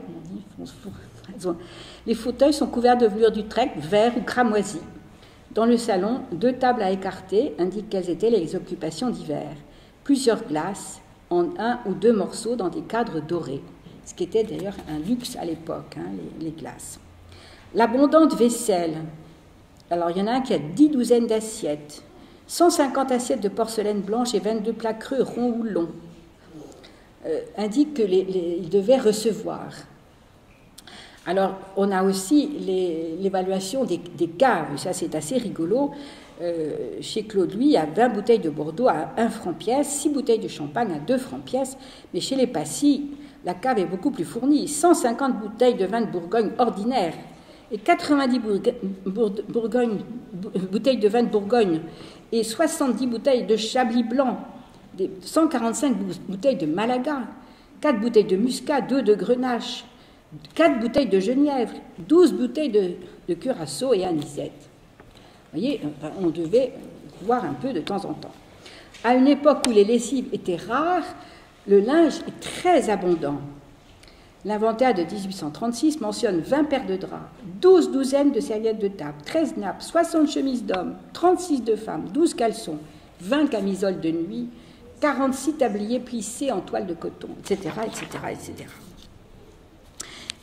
les fauteuils sont couverts de velours d'Utrecht, vert ou cramoisi. Dans le salon, 2 tables à écarter indiquent quelles étaient les occupations d'hiver. Plusieurs glaces en 1 ou 2 morceaux dans des cadres dorés, ce qui était d'ailleurs un luxe à l'époque, hein, les glaces. L'abondante vaisselle, alors il y en a un qui a 10 douzaines d'assiettes, 150 assiettes de porcelaine blanche et 22 plats creux ronds ou longs, indique qu'il devait recevoir. Alors, on a aussi l'évaluation des caves, ça c'est assez rigolo. Chez Claude Louis, à 20 bouteilles de Bordeaux à 1 franc pièce, 6 bouteilles de champagne à 2 francs pièce, mais chez les Passy, la cave est beaucoup plus fournie, 150 bouteilles de vin de Bourgogne ordinaire et 90 bouteilles de vin de Bourgogne et 70 bouteilles de Chablis blanc, 145 bouteilles de Malaga, 4 bouteilles de Muscat, 2 de Grenache, 4 bouteilles de Genièvre, 12 bouteilles de Curaçao et anisette. Vous voyez, on devait voir un peu de temps en temps. À une époque où les lessives étaient rares, le linge est très abondant. L'inventaire de 1836 mentionne 20 paires de draps, 12 douzaines de serviettes de table, 13 nappes, 60 chemises d'hommes, 36 de femmes, 12 caleçons, 20 camisoles de nuit, 46 tabliers plissés en toile de coton, etc., etc., etc.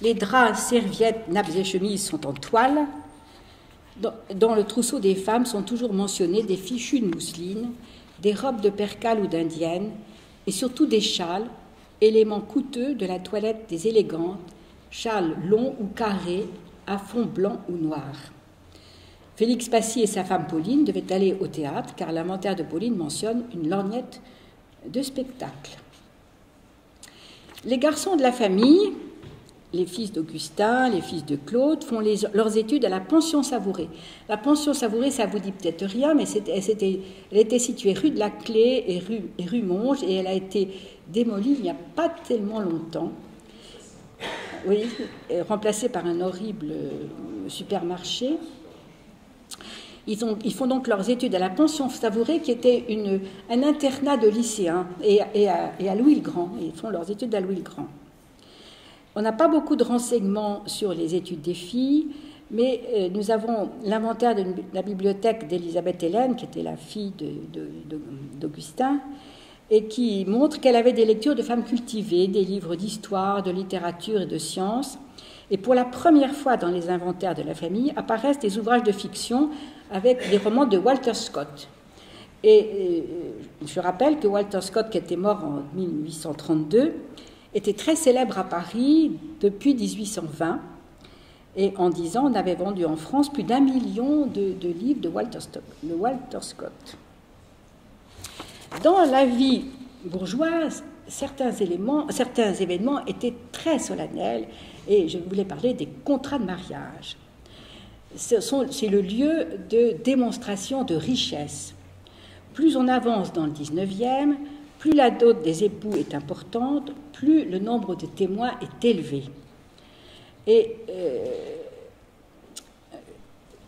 Les draps, serviettes, nappes et chemises sont en toile. Dans le trousseau des femmes sont toujours mentionnés des fichus de mousseline, des robes de percale ou d'indienne, et surtout des châles, éléments coûteux de la toilette des élégantes, châles longs ou carrés, à fond blanc ou noir. Félix Passy et sa femme Pauline devaient aller au théâtre, car l'inventaire de Pauline mentionne une lorgnette de spectacle. Les garçons de la famille, les fils d'Augustin, les fils de Claude, font leurs études à la pension Savouré. La pension Savouré, ça vous dit peut-être rien, mais elle était située rue de la Clé et rue Monge, et elle a été démolie il n'y a pas tellement longtemps. Oui, remplacée par un horrible supermarché. Ils font donc leurs études à la pension Savouré, qui était un internat de lycéens, et à Louis-le-Grand. Ils font leurs études à Louis-le-Grand. On n'a pas beaucoup de renseignements sur les études des filles, mais nous avons l'inventaire de la bibliothèque d'Élisabeth Hélène, qui était la fille d'Augustin, et qui montre qu'elle avait des lectures de femmes cultivées, des livres d'histoire, de littérature et de sciences. Et pour la première fois dans les inventaires de la famille apparaissent des ouvrages de fiction avec des romans de Walter Scott. Et je rappelle que Walter Scott, qui était mort en 1832, était très célèbre à Paris depuis 1820. Et en 10 ans, on avait vendu en France plus d'1 million de livres de Walter Scott. Dans la vie bourgeoise, certains événements étaient très solennels, et je voulais parler des contrats de mariage. C'est le lieu de démonstration de richesse. Plus on avance dans le 19e, plus la dot des époux est importante, plus le nombre de témoins est élevé. Et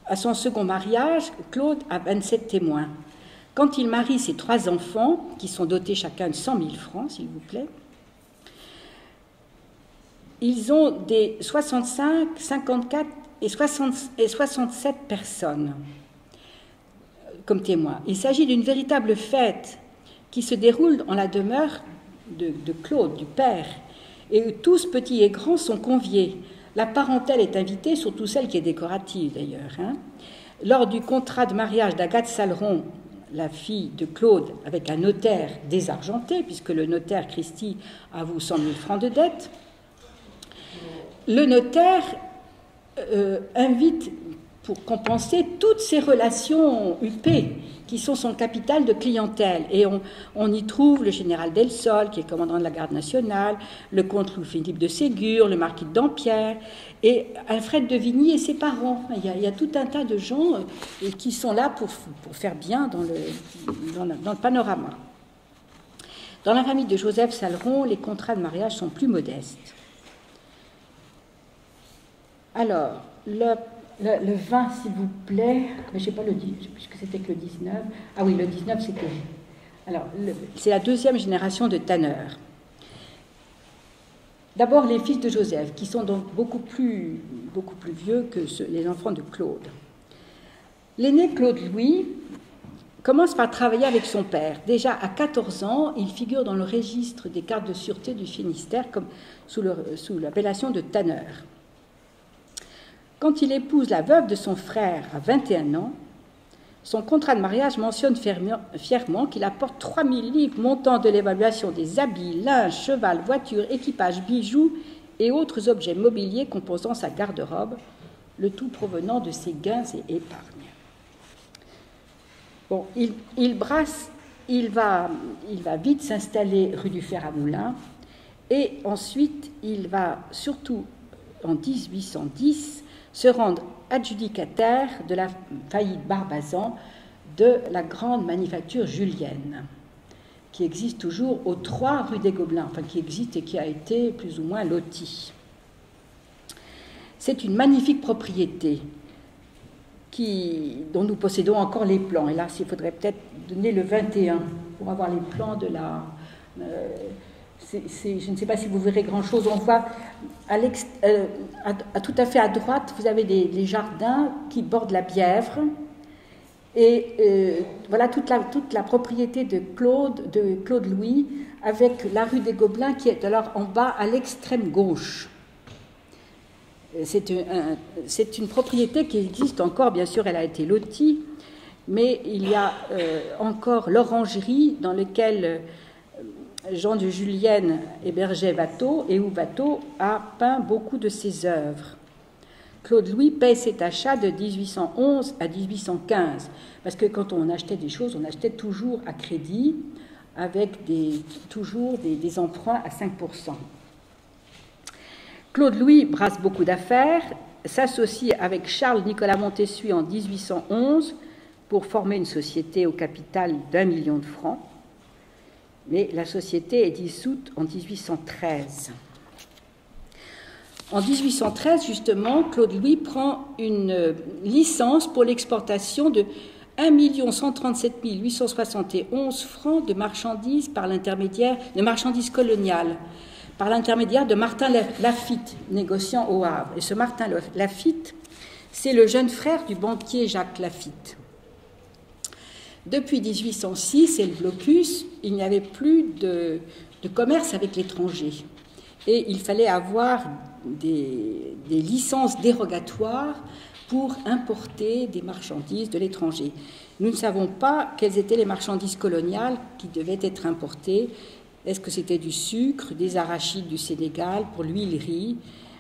à son second mariage, Claude a 27 témoins. Quand il marie ses 3 enfants, qui sont dotés chacun de 100 000 francs, s'il vous plaît, ils ont des 65, 54 et 67 personnes comme témoins. Il s'agit d'une véritable fête qui se déroule en la demeure de Claude, du père, et où tous, petits et grands, sont conviés. La parentèle est invitée, surtout celle qui est décorative d'ailleurs. Lors du contrat de mariage d'Agathe Saleron, la fille de Claude, avec un notaire désargenté, puisque le notaire Christie avoue 100 000 francs de dette, le notaire invite pour compenser toutes ces relations huppées qui sont son capital de clientèle. Et on y trouve le général Delsol, qui est commandant de la garde nationale, le comte Louis-Philippe de Ségur, le marquis de Dampierre, et Alfred de Vigny et ses parents. Il y a tout un tas de gens qui sont là pour faire bien dans le panorama. Dans la famille de Joseph Saleron, les contrats de mariage sont plus modestes. Alors, le 20, s'il vous plaît, mais je ne sais pas le 10, puisque c'était que le 19. Ah oui, le 19, c'était... Alors, c'est la deuxième génération de tanneurs. D'abord, les fils de Joseph, qui sont donc beaucoup plus vieux que les enfants de Claude. L'aîné Claude Louis commence par travailler avec son père. Déjà à 14 ans, il figure dans le registre des cartes de sûreté du Finistère comme sous l'appellation de tanneur. Quand il épouse la veuve de son frère à 21 ans, son contrat de mariage mentionne fièrement qu'il apporte 3 000 livres montant de l'évaluation des habits, linge, cheval, voiture, équipage, bijoux et autres objets mobiliers composant sa garde-robe, le tout provenant de ses gains et épargnes. Bon, il va vite s'installer rue du Fer à Moulins, et ensuite il va surtout en 1810 se rendre adjudicataire de la faillite Barbazan de la grande manufacture julienne, qui existe toujours aux 3 rue des Gobelins, enfin qui existe et qui a été plus ou moins lotie. C'est une magnifique propriété dont nous possédons encore les plans. Et là, il faudrait peut-être donner le 21 pour avoir les plans de la... je ne sais pas si vous verrez grand-chose. On voit tout à fait à droite, vous avez les jardins qui bordent la Bièvre, Et voilà toute la propriété de Claude Louis, avec la rue des Gobelins qui est alors en bas à l'extrême gauche. C'est une propriété qui existe encore, bien sûr, elle a été lotie, mais il y a encore l'orangerie dans laquelle Jean de Julienne hébergeait Watteau et où Watteau a peint beaucoup de ses œuvres. Claude Louis paie cet achat de 1811 à 1815, parce que quand on achetait des choses, on achetait toujours à crédit, avec toujours des emprunts à 5%. Claude Louis brasse beaucoup d'affaires, s'associe avec Charles-Nicolas Montessuie en 1811 pour former une société au capital d'1 million de francs, mais la société est dissoute en 1813. En 1813, justement, Claude Louis prend une licence pour l'exportation de 1 137 871 francs de marchandises marchandises coloniales, par l'intermédiaire de Martin Laffitte, négociant au Havre. Et ce Martin Laffitte, c'est le jeune frère du banquier Jacques Laffitte. Depuis 1806 et le blocus, il n'y avait plus de commerce avec l'étranger. Et il fallait avoir des licences dérogatoires pour importer des marchandises de l'étranger. Nous ne savons pas quelles étaient les marchandises coloniales qui devaient être importées. Est-ce que c'était du sucre, des arachides du Sénégal, pour l'huilerie,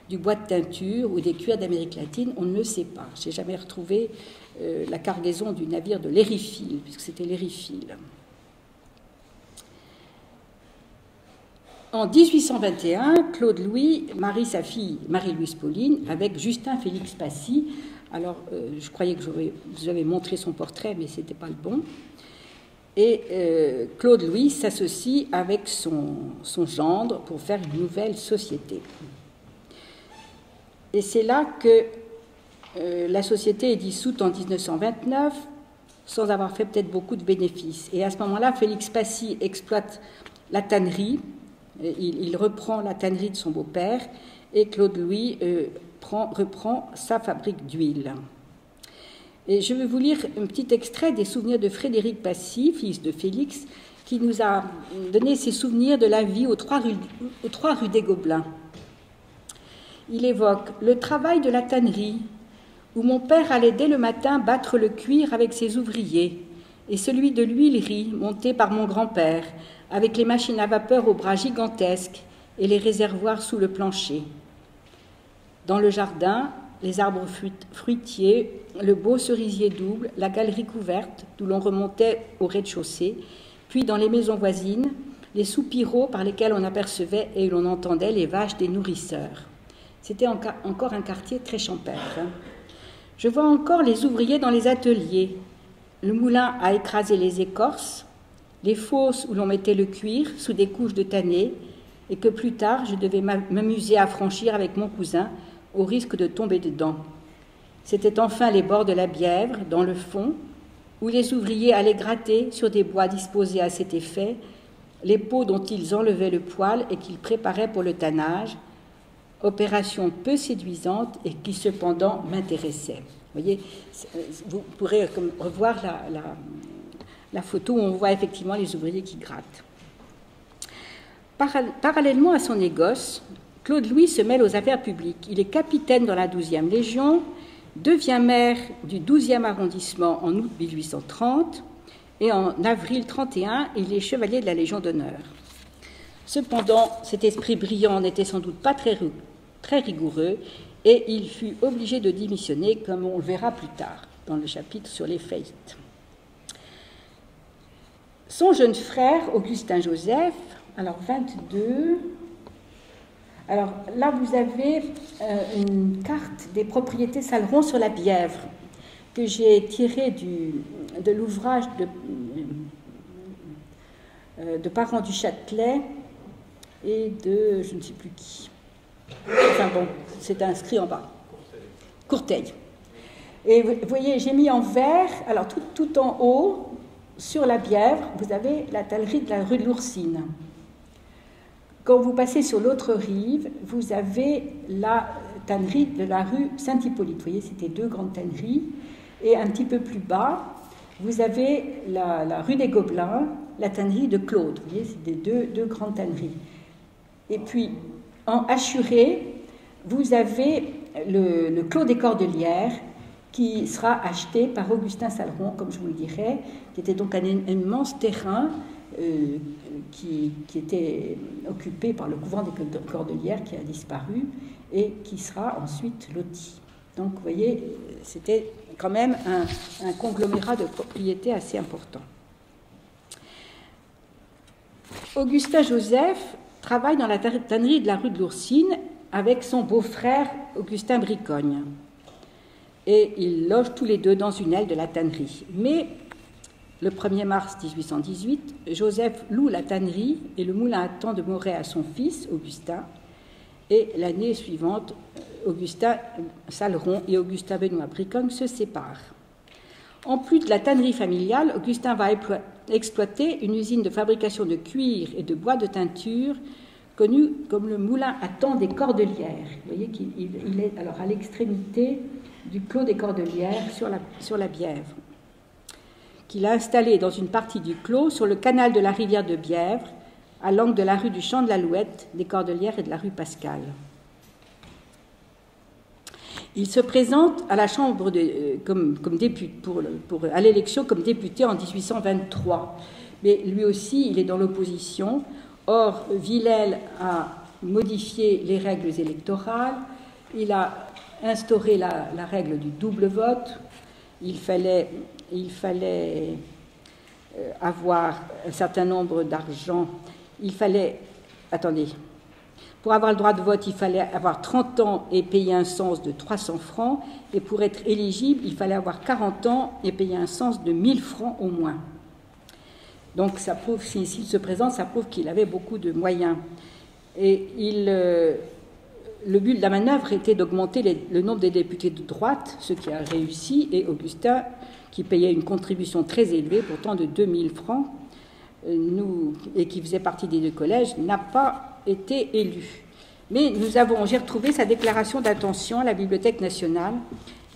du bois de teinture ou des cuirs d'Amérique latine? On ne le sait pas. Je n'ai jamais retrouvé la cargaison du navire de l'Érifil, puisque c'était l'Érifil. En 1821, Claude Louis marie sa fille Marie-Louise Pauline avec Justin Félix Passy. Alors, je croyais que vous avais montré son portrait, mais ce n'était pas le bon. Et Claude Louis s'associe avec son gendre pour faire une nouvelle société. Et c'est là que la société est dissoute en 1929, sans avoir fait peut-être beaucoup de bénéfices. Et à ce moment-là, Félix Passy exploite la tannerie. Il reprend la tannerie de son beau-père et Claude Louis reprend sa fabrique d'huile. Et je vais vous lire un petit extrait des souvenirs de Frédéric Passy, fils de Félix, qui nous a donné ses souvenirs de la vie aux 3 rues des Gobelins. Il évoque le travail de la tannerie, où mon père allait dès le matin battre le cuir avec ses ouvriers, et celui de l'huilerie, monté par mon grand-père, avec les machines à vapeur aux bras gigantesques et les réservoirs sous le plancher. Dans le jardin, les arbres fruitiers, le beau cerisier double, la galerie couverte, d'où l'on remontait au rez-de-chaussée, puis dans les maisons voisines, les soupiraux par lesquels on apercevait et l'on entendait les vaches des nourrisseurs. C'était encore un quartier très champêtre. Je vois encore les ouvriers dans les ateliers, le moulin à écraser les écorces, les fosses où l'on mettait le cuir sous des couches de tanné, et que plus tard je devais m'amuser à franchir avec mon cousin au risque de tomber dedans. C'était enfin les bords de la Bièvre, dans le fond, où les ouvriers allaient gratter sur des bois disposés à cet effet les peaux dont ils enlevaient le poil et qu'ils préparaient pour le tannage, opération peu séduisante et qui cependant m'intéressait. Vous voyez, vous pourrez revoir la photo où on voit effectivement les ouvriers qui grattent. Parallèlement à son négoce, Claude Louis se mêle aux affaires publiques. Il est capitaine dans la 12e Légion, devient maire du 12e arrondissement en août 1830 et en avril 31, il est chevalier de la Légion d'honneur. Cependant, cet esprit brillant n'était sans doute pas très rigoureux et il fut obligé de démissionner, comme on le verra plus tard dans le chapitre sur les faillites. Son jeune frère, Augustin Joseph, alors 22... Alors là, vous avez une carte des propriétés Saleron sur la Bièvre que j'ai tirée de l'ouvrage de Parent du Châtelet et de je ne sais plus qui. Enfin bon, c'est inscrit en bas. Courteil. Et vous voyez, j'ai mis en vert, alors tout en haut, sur la Bièvre, vous avez la tannerie de la rue de l'Oursine. Quand vous passez sur l'autre rive, vous avez la tannerie de la rue Saint-Hippolyte. Vous voyez, c'était 2 grandes tanneries. Et un petit peu plus bas, vous avez la rue des Gobelins, la tannerie de Claude. Vous voyez, c'est des deux grandes tanneries. Et puis, en Hachuré, vous avez le Clos des Cordelières, qui sera acheté par Augustin Saleron, comme je vous le dirai, qui était donc un immense terrain qui était occupé par le couvent des Cordelières, qui a disparu, et qui sera ensuite loti. Donc, vous voyez, c'était quand même un conglomérat de propriétés assez important. Augustin Joseph travaille dans la tannerie de la rue de l'Oursine avec son beau-frère Augustin Bricogne. Et ils logent tous les deux dans une aile de la tannerie. Mais le 1er mars 1818, Joseph loue la tannerie et le moulin à temps de Moret à son fils, Augustin. Et l'année suivante, Augustin Saleron et Augustin Benoît Bricogne se séparent. En plus de la tannerie familiale, Augustin va exploiter une usine de fabrication de cuir et de bois de teinture connue comme le moulin à temps des Cordelières. Vous voyez qu'il est alors à l'extrémité du Clos des Cordelières sur la Bièvre, qu'il a installé dans une partie du clos sur le canal de la rivière de Bièvre, à l'angle de la rue du Champ de l'Alouette, des Cordelières et de la rue Pascal. Il se présente à la Chambre comme député, à l'élection comme député en 1823. Mais lui aussi, il est dans l'opposition. Or, Villèle a modifié les règles électorales. Il a instauré la règle du double vote. Il fallait avoir un certain nombre d'argent. Pour avoir le droit de vote, il fallait avoir 30 ans et payer un cens de 300 francs. Et pour être éligible, il fallait avoir 40 ans et payer un cens de 1000 francs au moins. Donc, ça prouve, s'il se présente, ça prouve qu'il avait beaucoup de moyens. Et le but de la manœuvre était d'augmenter le nombre des députés de droite, ce qui a réussi, et Augustin, qui payait une contribution très élevée, pourtant de 2000 francs, et qui faisait partie des deux collèges, n'a pas été élu. Mais j'ai retrouvé sa déclaration d'intention à la Bibliothèque nationale,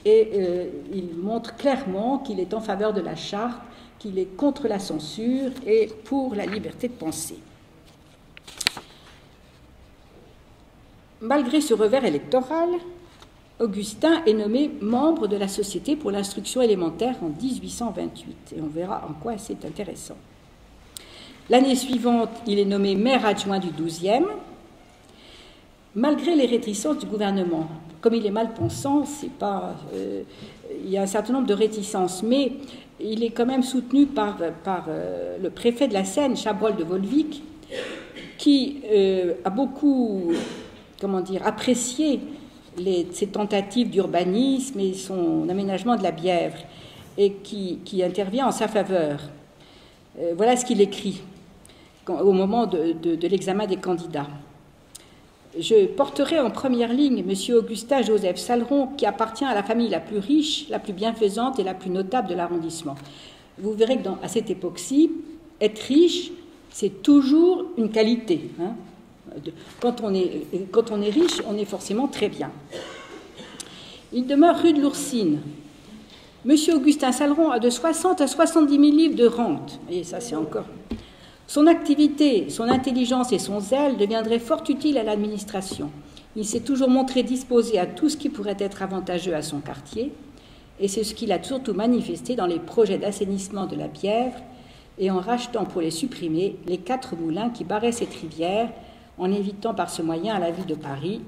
et il montre clairement qu'il est en faveur de la charte, qu'il est contre la censure et pour la liberté de penser. Malgré ce revers électoral, Augustin est nommé membre de la Société pour l'instruction élémentaire en 1828, et on verra en quoi c'est intéressant. L'année suivante, il est nommé maire adjoint du 12e, malgré les réticences du gouvernement. Comme il est mal pensant, il y a un certain nombre de réticences, mais il est quand même soutenu par le préfet de la Seine, Chabrol de Volvic, qui a beaucoup apprécié ses tentatives d'urbanisme et son aménagement de la Bièvre, et qui intervient en sa faveur. Voilà ce qu'il écrit au moment de l'examen des candidats. Je porterai en première ligne M. Augustin Joseph Saleron, qui appartient à la famille la plus riche, la plus bienfaisante et la plus notable de l'arrondissement. Vous verrez que à cette époque-ci, être riche, c'est toujours une qualité. Quand on est riche, on est forcément très bien. Il demeure rue de l'Oursine. M. Augustin Saleron a de 60 à 70 000 livres de rente. Et ça, c'est encore... Son activité, son intelligence et son zèle deviendraient fort utiles à l'administration. Il s'est toujours montré disposé à tout ce qui pourrait être avantageux à son quartier, et c'est ce qu'il a surtout manifesté dans les projets d'assainissement de la Bièvre et en rachetant pour les supprimer les 4 moulins qui barraient cette rivière, en évitant par ce moyen à la ville de Paris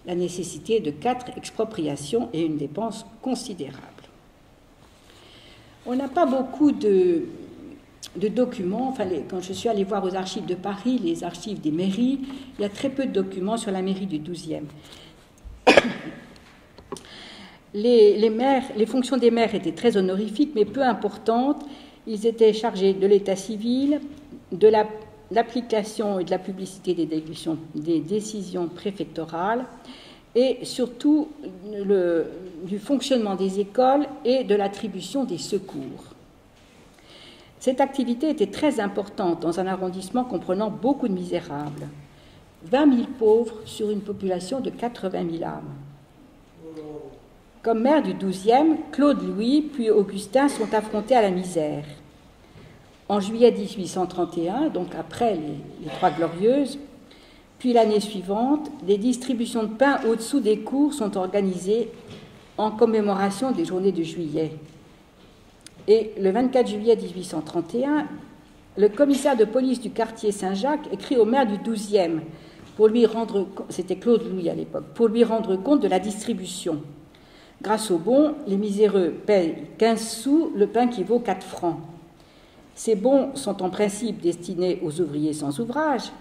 la nécessité de 4 expropriations et une dépense considérable. On n'a pas beaucoup de documents, quand je suis allée voir aux archives de Paris, les archives des mairies, il y a très peu de documents sur la mairie du 12e. Les fonctions des maires étaient très honorifiques, mais peu importantes. Ils étaient chargés de l'état civil, de l'application et de la publicité des décisions préfectorales, et surtout du fonctionnement des écoles et de l'attribution des secours. Cette activité était très importante dans un arrondissement comprenant beaucoup de misérables. 20 000 pauvres sur une population de 80 000 âmes. Comme maire du 12e, Claude Louis puis Augustin sont affrontés à la misère. En juillet 1831, donc après les Trois Glorieuses, puis l'année suivante, des distributions de pain au-dessous des cours sont organisées en commémoration des journées de juillet. Et le 24 juillet 1831, le commissaire de police du quartier Saint-Jacques écrit au maire du 12e, pour lui rendre, c'était Claude Louis à l'époque, pour lui rendre compte de la distribution. Grâce aux bons, les miséreux payent 15 sous le pain qui vaut 4 francs. Ces bons sont en principe destinés aux ouvriers sans ouvrage,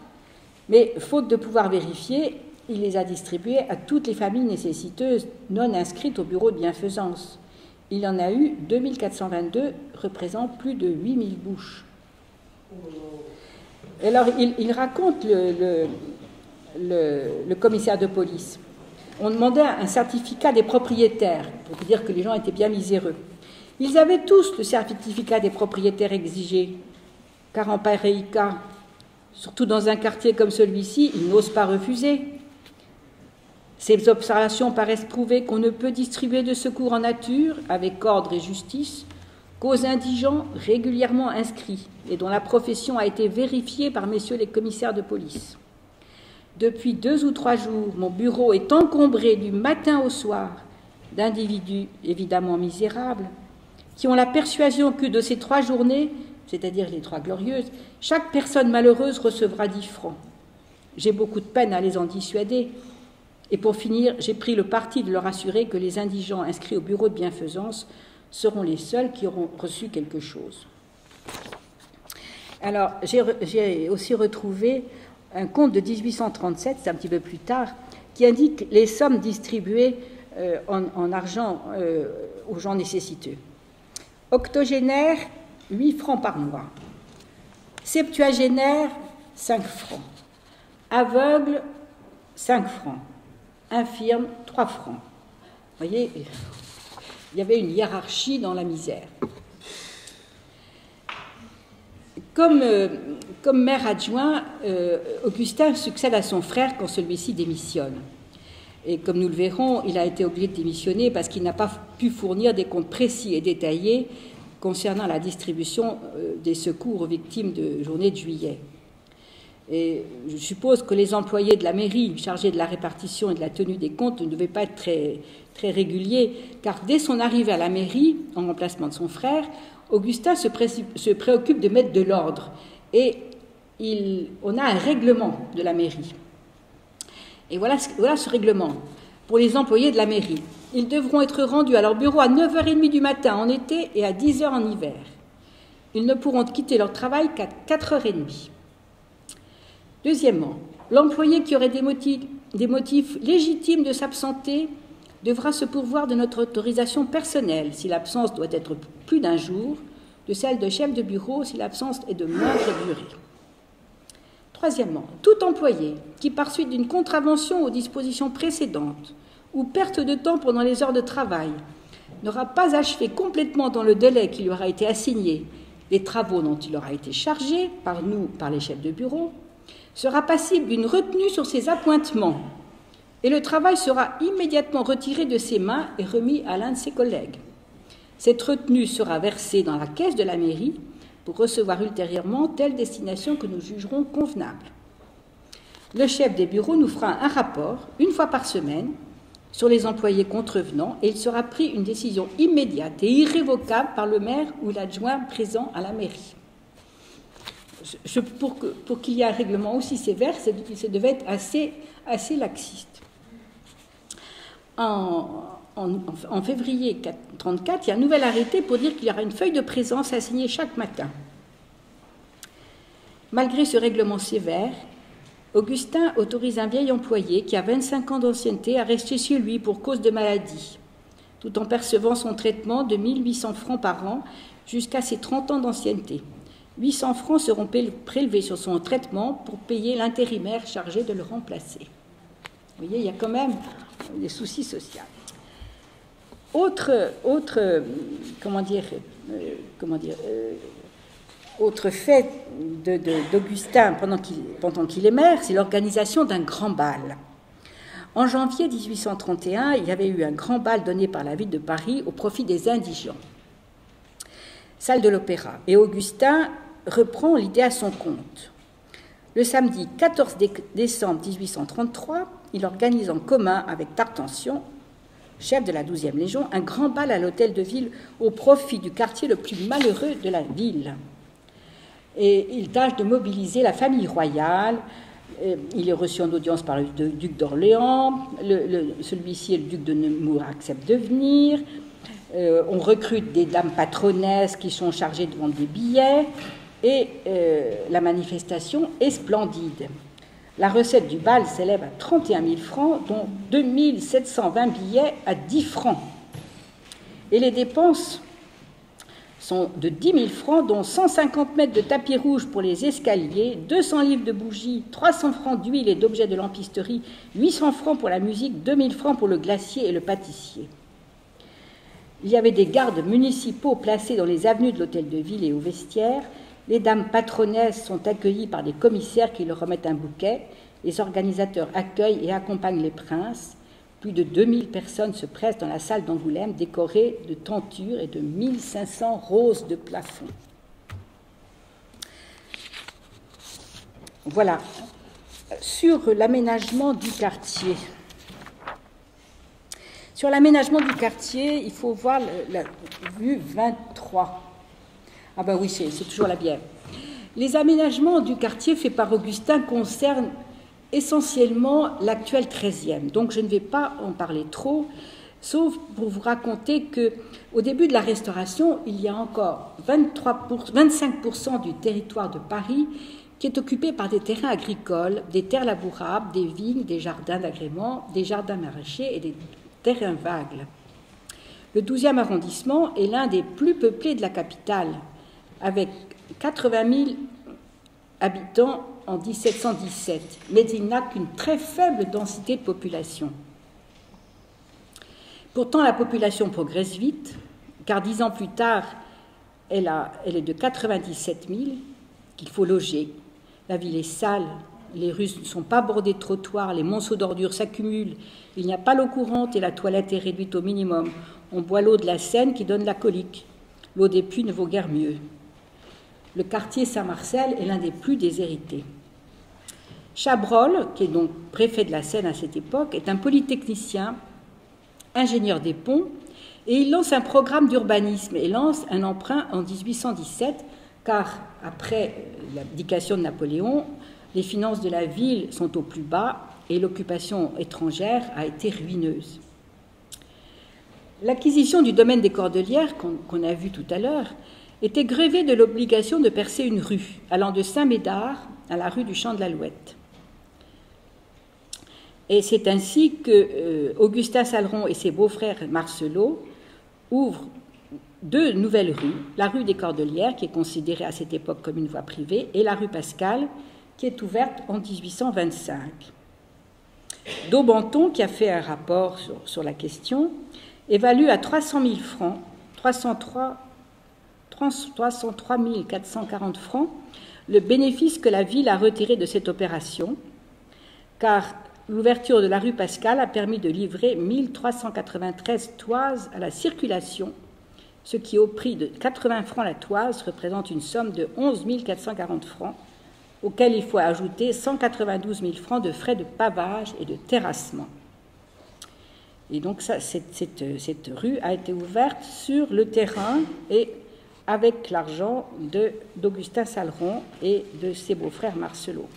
mais faute de pouvoir vérifier, il les a distribués à toutes les familles nécessiteuses non inscrites au bureau de bienfaisance. Il y en a eu 2422, représentant plus de 8000 bouches. Alors, il raconte le commissaire de police. On demandait un certificat des propriétaires, pour dire que les gens étaient bien miséreux. Ils avaient tous le certificat des propriétaires exigé, car en pareil cas, surtout dans un quartier comme celui-ci, ils n'osent pas refuser. Ces observations paraissent prouver qu'on ne peut distribuer de secours en nature, avec ordre et justice, qu'aux indigents régulièrement inscrits et dont la profession a été vérifiée par messieurs les commissaires de police. Depuis 2 ou 3 jours, mon bureau est encombré du matin au soir d'individus évidemment misérables qui ont la persuasion que de ces 3 journées, c'est-à-dire les 3 glorieuses, chaque personne malheureuse recevra 10 francs. J'ai beaucoup de peine à les en dissuader. Et pour finir, j'ai pris le parti de leur assurer que les indigents inscrits au bureau de bienfaisance seront les seuls qui auront reçu quelque chose. Alors, j'ai aussi retrouvé un compte de 1837, c'est un petit peu plus tard, qui indique les sommes distribuées en argent aux gens nécessiteux. Octogénaire, 8 francs par mois. Septuagénaire, 5 francs. Aveugle, 5 francs. Infirme, 3 francs. Vous voyez, il y avait une hiérarchie dans la misère. Comme maire adjoint, Augustin succède à son frère quand celui-ci démissionne. Et comme nous le verrons, il a été obligé de démissionner parce qu'il n'a pas pu fournir des comptes précis et détaillés concernant la distribution des secours aux victimes de journée de juillet. Et je suppose que les employés de la mairie chargés de la répartition et de la tenue des comptes ne devaient pas être très, très réguliers, car dès son arrivée à la mairie, en remplacement de son frère, Augustin se préoccupe de mettre de l'ordre. Et on a un règlement de la mairie. Et voilà ce règlement pour les employés de la mairie. Ils devront être rendus à leur bureau à 9h30 du matin en été et à 10h en hiver. Ils ne pourront quitter leur travail qu'à 4h30. Deuxièmement, l'employé qui aurait des motifs légitimes de s'absenter devra se pourvoir de notre autorisation personnelle si l'absence doit être plus d'1 jour, de celle de chef de bureau si l'absence est de moindre durée. Troisièmement, tout employé qui, par suite d'une contravention aux dispositions précédentes ou perte de temps pendant les heures de travail, n'aura pas achevé complètement dans le délai qui lui aura été assigné les travaux dont il aura été chargé par nous, par les chefs de bureau, sera passible d'une retenue sur ses appointements et le travail sera immédiatement retiré de ses mains et remis à l'un de ses collègues. Cette retenue sera versée dans la caisse de la mairie pour recevoir ultérieurement telle destination que nous jugerons convenable. Le chef des bureaux nous fera un rapport, 1 fois par semaine, sur les employés contrevenants et il sera pris une décision immédiate et irrévocable par le maire ou l'adjoint présent à la mairie. Pour qu'il y ait un règlement aussi sévère, ça devait être assez laxiste. En février 1934, il y a un nouvel arrêté pour dire qu'il y aura une feuille de présence à signer chaque matin. Malgré ce règlement sévère, Augustin autorise un vieil employé qui a 25 ans d'ancienneté à rester chez lui pour cause de maladie, tout en percevant son traitement de 1800 francs par an jusqu'à ses 30 ans d'ancienneté. 800 francs seront prélevés sur son traitement pour payer l'intérimaire chargé de le remplacer. Vous voyez, il y a quand même des soucis sociaux. Autre fait d'Augustin pendant qu'il est maire, c'est l'organisation d'un grand bal. En janvier 1831, il y avait eu un grand bal donné par la ville de Paris au profit des indigents. Salle de l'Opéra. Et Augustin reprend l'idée à son compte. Le samedi 14 décembre 1833, il organise en commun avec Tartension, chef de la 12e Légion, un grand bal à l'hôtel de ville au profit du quartier le plus malheureux de la ville. Et il tâche de mobiliser la famille royale. Il est reçu en audience par le duc d'Orléans. Celui-ci et le duc de Nemours acceptent de venir. On recrute des dames patronesses qui sont chargées de vendre des billets. Et la manifestation est splendide. La recette du bal s'élève à 31 000 francs, dont 2 720 billets à 10 francs. Et les dépenses sont de 10 000 francs, dont 150 mètres de tapis rouge pour les escaliers, 200 livres de bougies, 300 francs d'huile et d'objets de lampisterie, 800 francs pour la musique, 2 000 francs pour le glacier et le pâtissier. Il y avait des gardes municipaux placés dans les avenues de l'hôtel de ville et aux vestiaires. Les dames patronesses sont accueillies par des commissaires qui leur remettent un bouquet. Les organisateurs accueillent et accompagnent les princes. Plus de 2000 personnes se pressent dans la salle d'Angoulême, décorée de tentures et de 1500 roses de plafond. Voilà. Sur l'aménagement du quartier. Sur l'aménagement du quartier, il faut voir la vue 23. Ah ben oui, c'est toujours la bière. Les aménagements du quartier faits par Augustin concernent essentiellement l'actuel 13e. Donc je ne vais pas en parler trop, sauf pour vous raconter qu'au début de la Restauration, il y a encore 25% du territoire de Paris qui est occupé par des terrains agricoles, des terres labourables, des vignes, des jardins d'agrément, des jardins maraîchers et des terrains vagues. Le 12e arrondissement est l'un des plus peuplés de la capitale, avec 80 000 habitants en 1717, mais il n'a qu'une très faible densité de population. Pourtant, la population progresse vite, car 10 ans plus tard, elle est de 97 000 qu'il faut loger. La ville est sale, les rues ne sont pas bordées de trottoirs, les monceaux d'ordures s'accumulent, il n'y a pas l'eau courante et la toilette est réduite au minimum. On boit l'eau de la Seine qui donne la colique. L'eau des puits ne vaut guère mieux. Le quartier Saint-Marcel est l'un des plus déshérités. Chabrol, qui est donc préfet de la Seine à cette époque, est un polytechnicien, ingénieur des ponts, et il lance un programme d'urbanisme et lance un emprunt en 1817, car après l'abdication de Napoléon, les finances de la ville sont au plus bas et l'occupation étrangère a été ruineuse. L'acquisition du domaine des Cordelières, qu'on a vu tout à l'heure, était grevée de l'obligation de percer une rue allant de Saint-Médard à la rue du Champ de l'Alouette. Et c'est ainsi que Augustin Saleron et ses beaux-frères Marcelot ouvrent 2 nouvelles rues, la rue des Cordelières, qui est considérée à cette époque comme une voie privée, et la rue Pascal, qui est ouverte en 1825. Daubenton, qui a fait un rapport sur la question, évalue à 300 000 francs, 303 440 francs, le bénéfice que la ville a retiré de cette opération, car l'ouverture de la rue Pascal a permis de livrer 1393 toises à la circulation, ce qui, au prix de 80 francs la toise, représente une somme de 11 440 francs, auquel il faut ajouter 192 000 francs de frais de pavage et de terrassement. Et donc cette rue a été ouverte sur le terrain et avec l'argent d'Augustin Saleron et de ses beaux-frères Marcelot.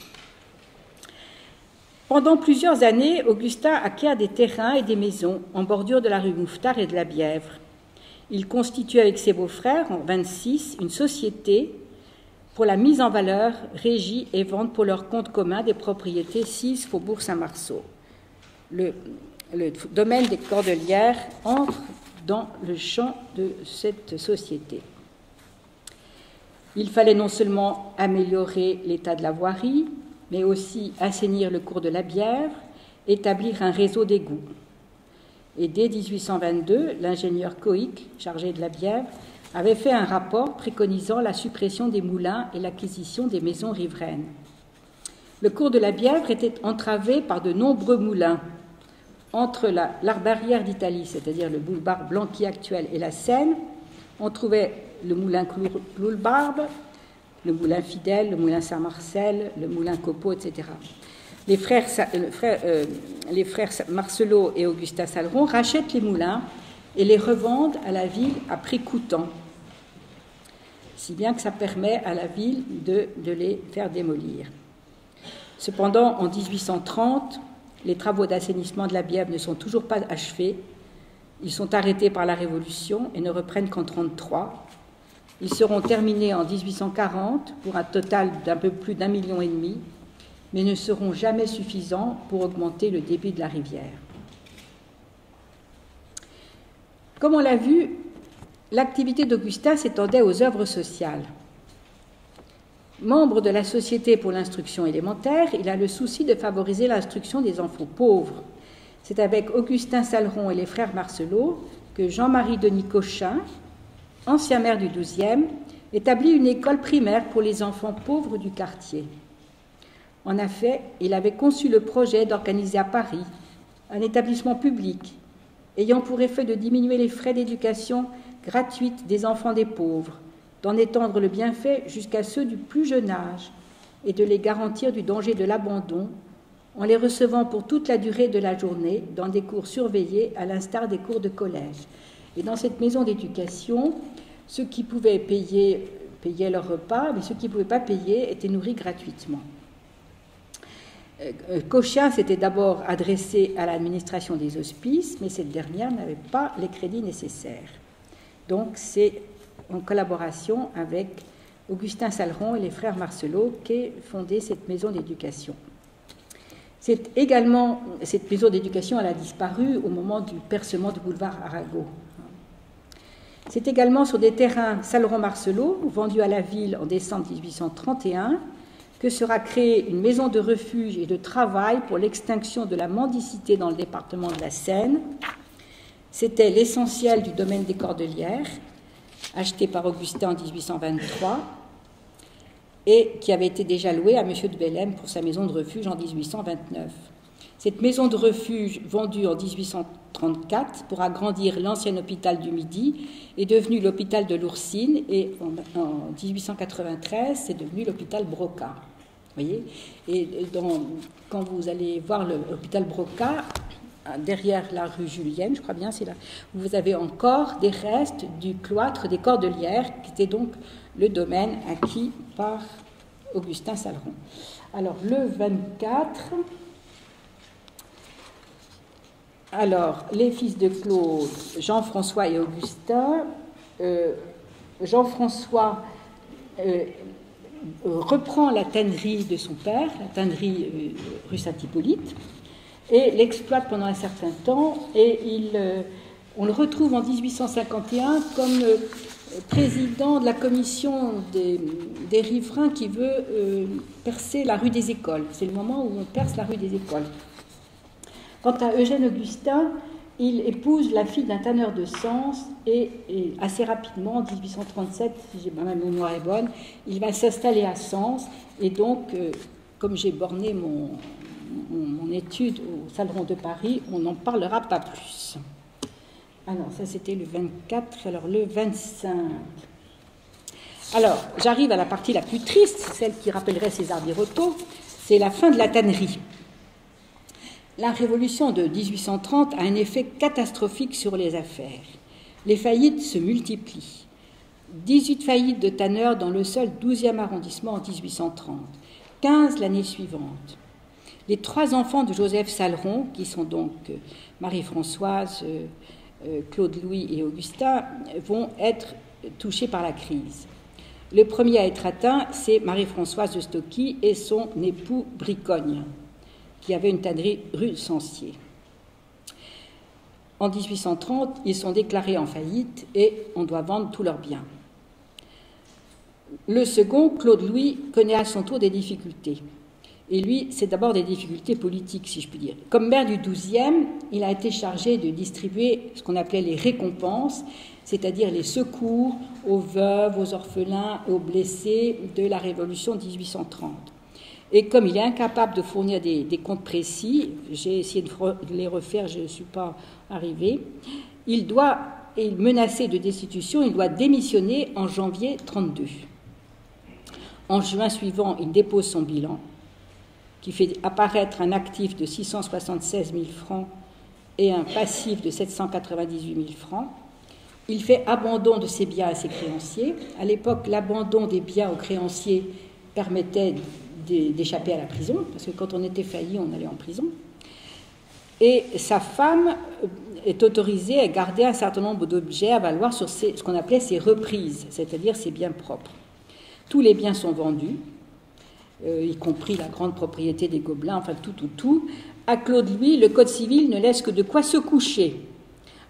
Pendant plusieurs années, Augustin acquiert des terrains et des maisons en bordure de la rue Mouffetard et de la Bièvre. Il constitue avec ses beaux-frères, en 1926, une société pour la mise en valeur, régie et vente pour leur compte commun des propriétés 6 Faubourg Saint-Marceau. Le domaine des Cordelières entre dans le champ de cette société. Il fallait non seulement améliorer l'état de la voirie, mais aussi assainir le cours de la Bièvre, établir un réseau d'égouts. Et dès 1822, l'ingénieur Coïc, chargé de la Bièvre, avait fait un rapport préconisant la suppression des moulins et l'acquisition des maisons riveraines. Le cours de la Bièvre était entravé par de nombreux moulins, Entre la barrière d'Italie, c'est-à-dire le boulevard Blanqui actuel, et la Seine, on trouvait le moulin Cloulbarbe, le moulin Fidèle, le moulin Saint-Marcel, le moulin Copeau, etc. Les frères Marcelot et Augustin Saleron rachètent les moulins et les revendent à la ville à prix coûtant, si bien que ça permet à la ville de les faire démolir. Cependant, en 1830, les travaux d'assainissement de la Bièvre ne sont toujours pas achevés. Ils sont arrêtés par la Révolution et ne reprennent qu'en 1933. Ils seront terminés en 1840 pour un total d'un peu plus d'1,5 million, mais ne seront jamais suffisants pour augmenter le débit de la rivière. Comme on l'a vu, l'activité d'Augustin s'étendait aux œuvres sociales. Membre de la Société pour l'instruction élémentaire, il a le souci de favoriser l'instruction des enfants pauvres. C'est avec Augustin Saleron et les frères Marcelot que Jean-Marie Denis Cochin, ancien maire du XIIe, établit une école primaire pour les enfants pauvres du quartier. En effet, il avait conçu le projet d'organiser à Paris un établissement public ayant pour effet de diminuer les frais d'éducation gratuite des enfants des pauvres, d'en étendre le bienfait jusqu'à ceux du plus jeune âge et de les garantir du danger de l'abandon en les recevant pour toute la durée de la journée dans des cours surveillés à l'instar des cours de collège. Et dans cette maison d'éducation, ceux qui pouvaient payer leur repas, mais ceux qui ne pouvaient pas payer étaient nourris gratuitement. Cochin s'était d'abord adressé à l'administration des hospices, mais cette dernière n'avait pas les crédits nécessaires. Donc c'est en collaboration avec Augustin Saleron et les frères Marcelot qu'est fondée cette maison d'éducation. Cette maison d'éducation, elle a disparu au moment du percement du boulevard Arago. C'est également sur des terrains Saleron-Marcelot, vendus à la ville en décembre 1831, que sera créée une maison de refuge et de travail pour l'extinction de la mendicité dans le département de la Seine. C'était l'essentiel du domaine des Cordelières, acheté par Augustin en 1823, et qui avait été déjà loué à M. de Bellême pour sa maison de refuge en 1829. Cette maison de refuge, vendue en 1834 pour agrandir l'ancien hôpital du Midi, est devenue l'hôpital de l'Oursine, et en 1893, c'est devenu l'hôpital Broca. Voyez, et quand vous allez voir l'hôpital Broca, derrière la rue Julienne, je crois bien, c'est là, vous avez encore des restes du cloître des Cordelières, qui était donc le domaine acquis par Augustin Saleron. Alors, le 24... Alors, les fils de Claude, Jean-François et Augustin. Jean-François reprend la tannerie de son père, la tannerie rue Saint-Hippolyte, et l'exploite pendant un certain temps, et on le retrouve en 1851 comme président de la commission des riverains qui veut percer la rue des Écoles. C'est le moment où on perce la rue des Écoles. Quant à Eugène Augustin, il épouse la fille d'un tanneur de Sens et assez rapidement, en 1837, si ma mémoire est bonne, il va s'installer à Sens. Et donc, comme j'ai borné mon étude au Saleron de Paris, on n'en parlera pas plus. Alors, ça c'était le 24, alors le 25. Alors, j'arrive à la partie la plus triste, celle qui rappellerait César Birotteau, c'est la fin de la tannerie. La révolution de 1830 a un effet catastrophique sur les affaires. Les faillites se multiplient. 18 faillites de tanneurs dans le seul 12e arrondissement en 1830, 15 l'année suivante. Les 3 enfants de Joseph Saleron, qui sont donc Marie-Françoise, Claude-Louis et Augustin, vont être touchés par la crise. Le premier à être atteint, c'est Marie-Françoise de Stocky et son époux Bricogne, qui avait une tannerie rue Sancier. En 1830, ils sont déclarés en faillite et on doit vendre tous leurs biens. Le second, Claude-Louis, connaît à son tour des difficultés. Et lui, c'est d'abord des difficultés politiques, si je puis dire. Comme maire du 12e, il a été chargé de distribuer ce qu'on appelait les récompenses, c'est-à-dire les secours aux veuves, aux orphelins et aux blessés de la Révolution de 1830. Et comme il est incapable de fournir des comptes précis, j'ai essayé de les refaire, je ne suis pas arrivée, il est menacé de destitution, il doit démissionner en janvier 1932. En juin suivant, il dépose son bilan, qui fait apparaître un actif de 676 000 francs et un passif de 798 000 francs. Il fait abandon de ses biens à ses créanciers. À l'époque, l'abandon des biens aux créanciers permettait d'échapper à la prison, parce que quand on était failli, on allait en prison. Et sa femme est autorisée à garder un certain nombre d'objets à valoir sur ce qu'on appelait ses reprises, c'est-à-dire ses biens propres. Tous les biens sont vendus, y compris la grande propriété des Gobelins, enfin tout. À Claude Louis, le Code civil ne laisse que de quoi se coucher.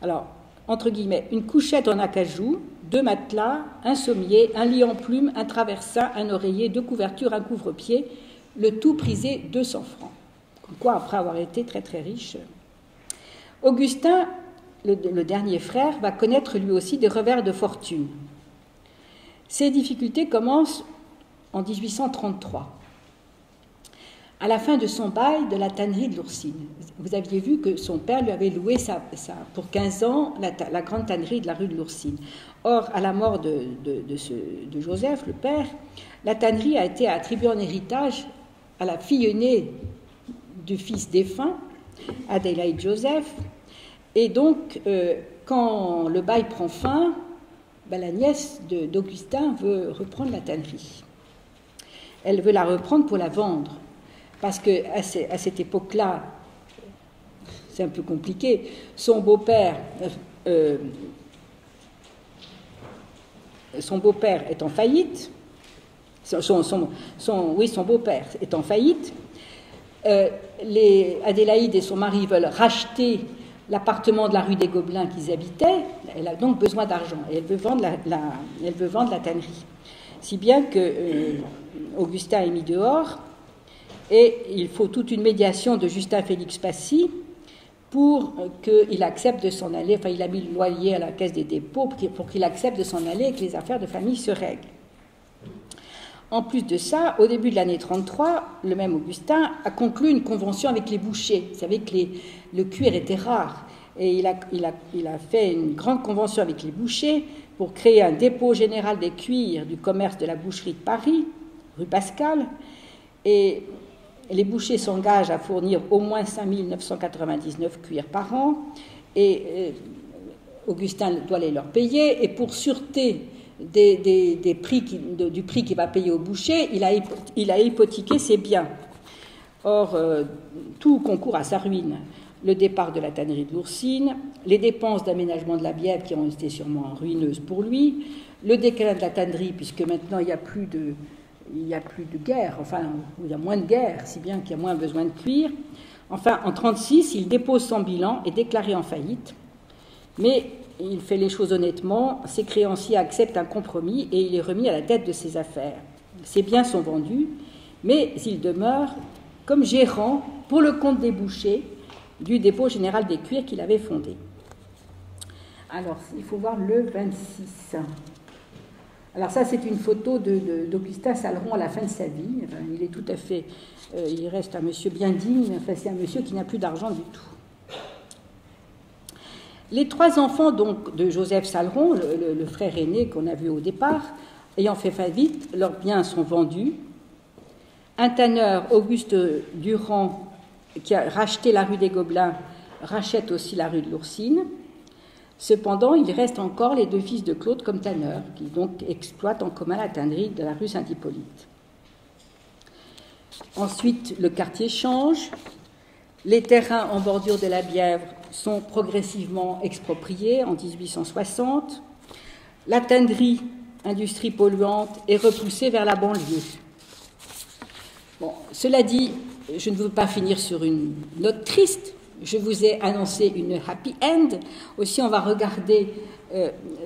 Alors, entre guillemets, une couchette en acajou, 2 matelas, un sommier, un lit en plume, un traversin, un oreiller, 2 couvertures, un couvre-pied, le tout prisé 200 francs. Comme quoi, après avoir été très très riche. Augustin, le dernier frère, va connaître lui aussi des revers de fortune. Ces difficultés commencent en 1833. À la fin de son bail de la tannerie de l'Oursine. Vous aviez vu que son père lui avait loué pour 15 ans la grande tannerie de la rue de l'Oursine. Or, à la mort de Joseph, le père, la tannerie a été attribuée en héritage à la fille aînée du fils défunt, Adélaïde Joseph. Et donc, quand le bail prend fin, la nièce d'Augustin veut reprendre la tannerie. Elle veut la reprendre pour la vendre. Parce qu'à cette époque-là, c'est un peu compliqué, son beau-père est en faillite, son beau-père est en faillite, Adélaïde et son mari veulent racheter l'appartement de la rue des Gobelins qu'ils habitaient, elle a donc besoin d'argent, et elle veut vendre la tannerie. Si bien que Augustin est mis dehors, et il faut toute une médiation de Justin Félix Passy pour qu'il accepte de s'en aller. Enfin, il a mis le loyer à la caisse des dépôts pour qu'il accepte de s'en aller et que les affaires de famille se règlent. En plus de ça, au début de l'année 1933, le même Augustin a conclu une convention avec les bouchers. Vous savez que le cuir était rare. Et il a fait une grande convention avec les bouchers pour créer un dépôt général des cuirs du commerce de la boucherie de Paris, rue Pascal. Et les bouchers s'engagent à fournir au moins 5 999 cuirs par an, et Augustin doit les leur payer, et pour sûreté du prix qu'il va payer au boucher, il a hypothéqué ses biens. Or, tout concourt à sa ruine. Le départ de la tannerie de l'Oursine, les dépenses d'aménagement de la Bièvre qui ont été sûrement ruineuses pour lui, le déclin de la tannerie, puisque maintenant il n'y a plus de guerre, enfin, il y a moins de guerre, si bien qu'il y a moins besoin de cuir. Enfin, en 1936, il dépose son bilan, est déclaré en faillite, mais il fait les choses honnêtement, ses créanciers acceptent un compromis et il est remis à la tête de ses affaires. Ses biens sont vendus, mais il demeure comme gérant pour le compte des bouchers du dépôt général des cuirs qu'il avait fondé. Alors, il faut voir le 26. Alors ça, c'est une photo d'Augustin Saleron à la fin de sa vie. Enfin, il est tout à fait... il reste un monsieur bien digne, enfin, c'est un monsieur qui n'a plus d'argent du tout. Les 3 enfants donc, de Joseph Saleron, le frère aîné qu'on a vu au départ, ayant fait faillite, leurs biens sont vendus. Un tanneur, Auguste Durand, qui a racheté la rue des Gobelins, rachète aussi la rue de l'Oursine. Cependant, il reste encore les 2 fils de Claude comme tanneurs, qui donc exploitent en commun la tannerie de la rue Saint-Hippolyte. Ensuite, le quartier change. Les terrains en bordure de la Bièvre sont progressivement expropriés en 1860. La tannerie, industrie polluante, est repoussée vers la banlieue. Bon, cela dit, je ne veux pas finir sur une note triste. Je vous ai annoncé une happy end. Aussi, on va regarder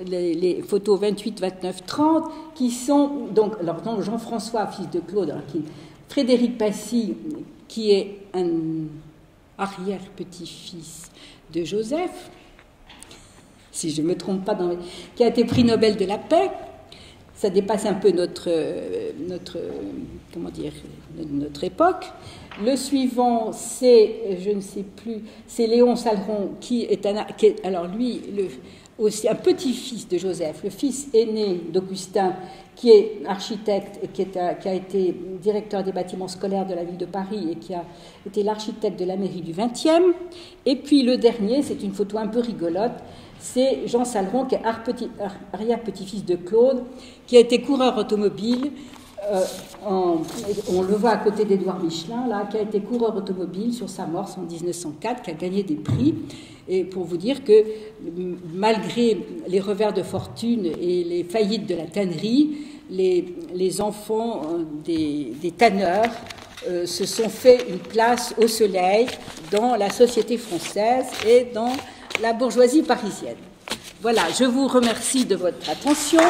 les photos 28, 29, 30, qui sont donc Jean-François, fils de Claude, Frédéric Passy, qui est un arrière-petit-fils de Joseph, si je ne me trompe pas, qui a été prix Nobel de la paix. ça dépasse un peu notre époque. Le suivant, c'est, je ne sais plus, c'est Léon Saleron, alors lui, aussi un petit-fils de Joseph, le fils aîné d'Augustin, qui est architecte et qui a été directeur des bâtiments scolaires de la ville de Paris et qui a été l'architecte de la mairie du XXe. Et puis le dernier, c'est une photo un peu rigolote, c'est Jean Saleron, qui est arrière-petit-fils de Claude, qui a été coureur automobile. On le voit à côté d'Édouard Michelin, là, qui a été coureur automobile sur sa morse en 1904, qui a gagné des prix. Et pour vous dire que malgré les revers de fortune et les faillites de la tannerie, les enfants des tanneurs se sont fait une place au soleil dans la société française et dans la bourgeoisie parisienne. Voilà, je vous remercie de votre attention.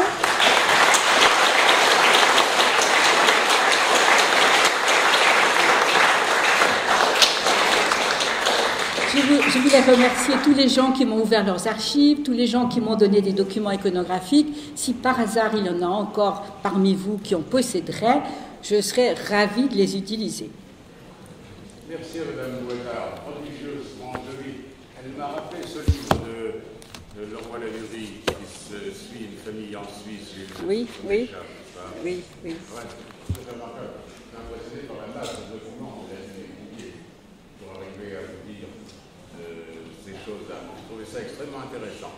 Je voulais remercier tous les gens qui m'ont ouvert leurs archives, tous les gens qui m'ont donné des documents iconographiques. Si par hasard il y en a encore parmi vous qui en posséderaient, je serais ravie de les utiliser. Merci à Mme Ouattara, prodigieusement jolie. Elle m'a rappelé ce livre de Leroy Ladurie qui suit une famille en Suisse. Oui. Ouais, c'est remarquable. Je suis impressionné par la masse de documents qu'il a étudiés pour arriver à vous dire ces choses-là. Je trouvais ça extrêmement intéressant.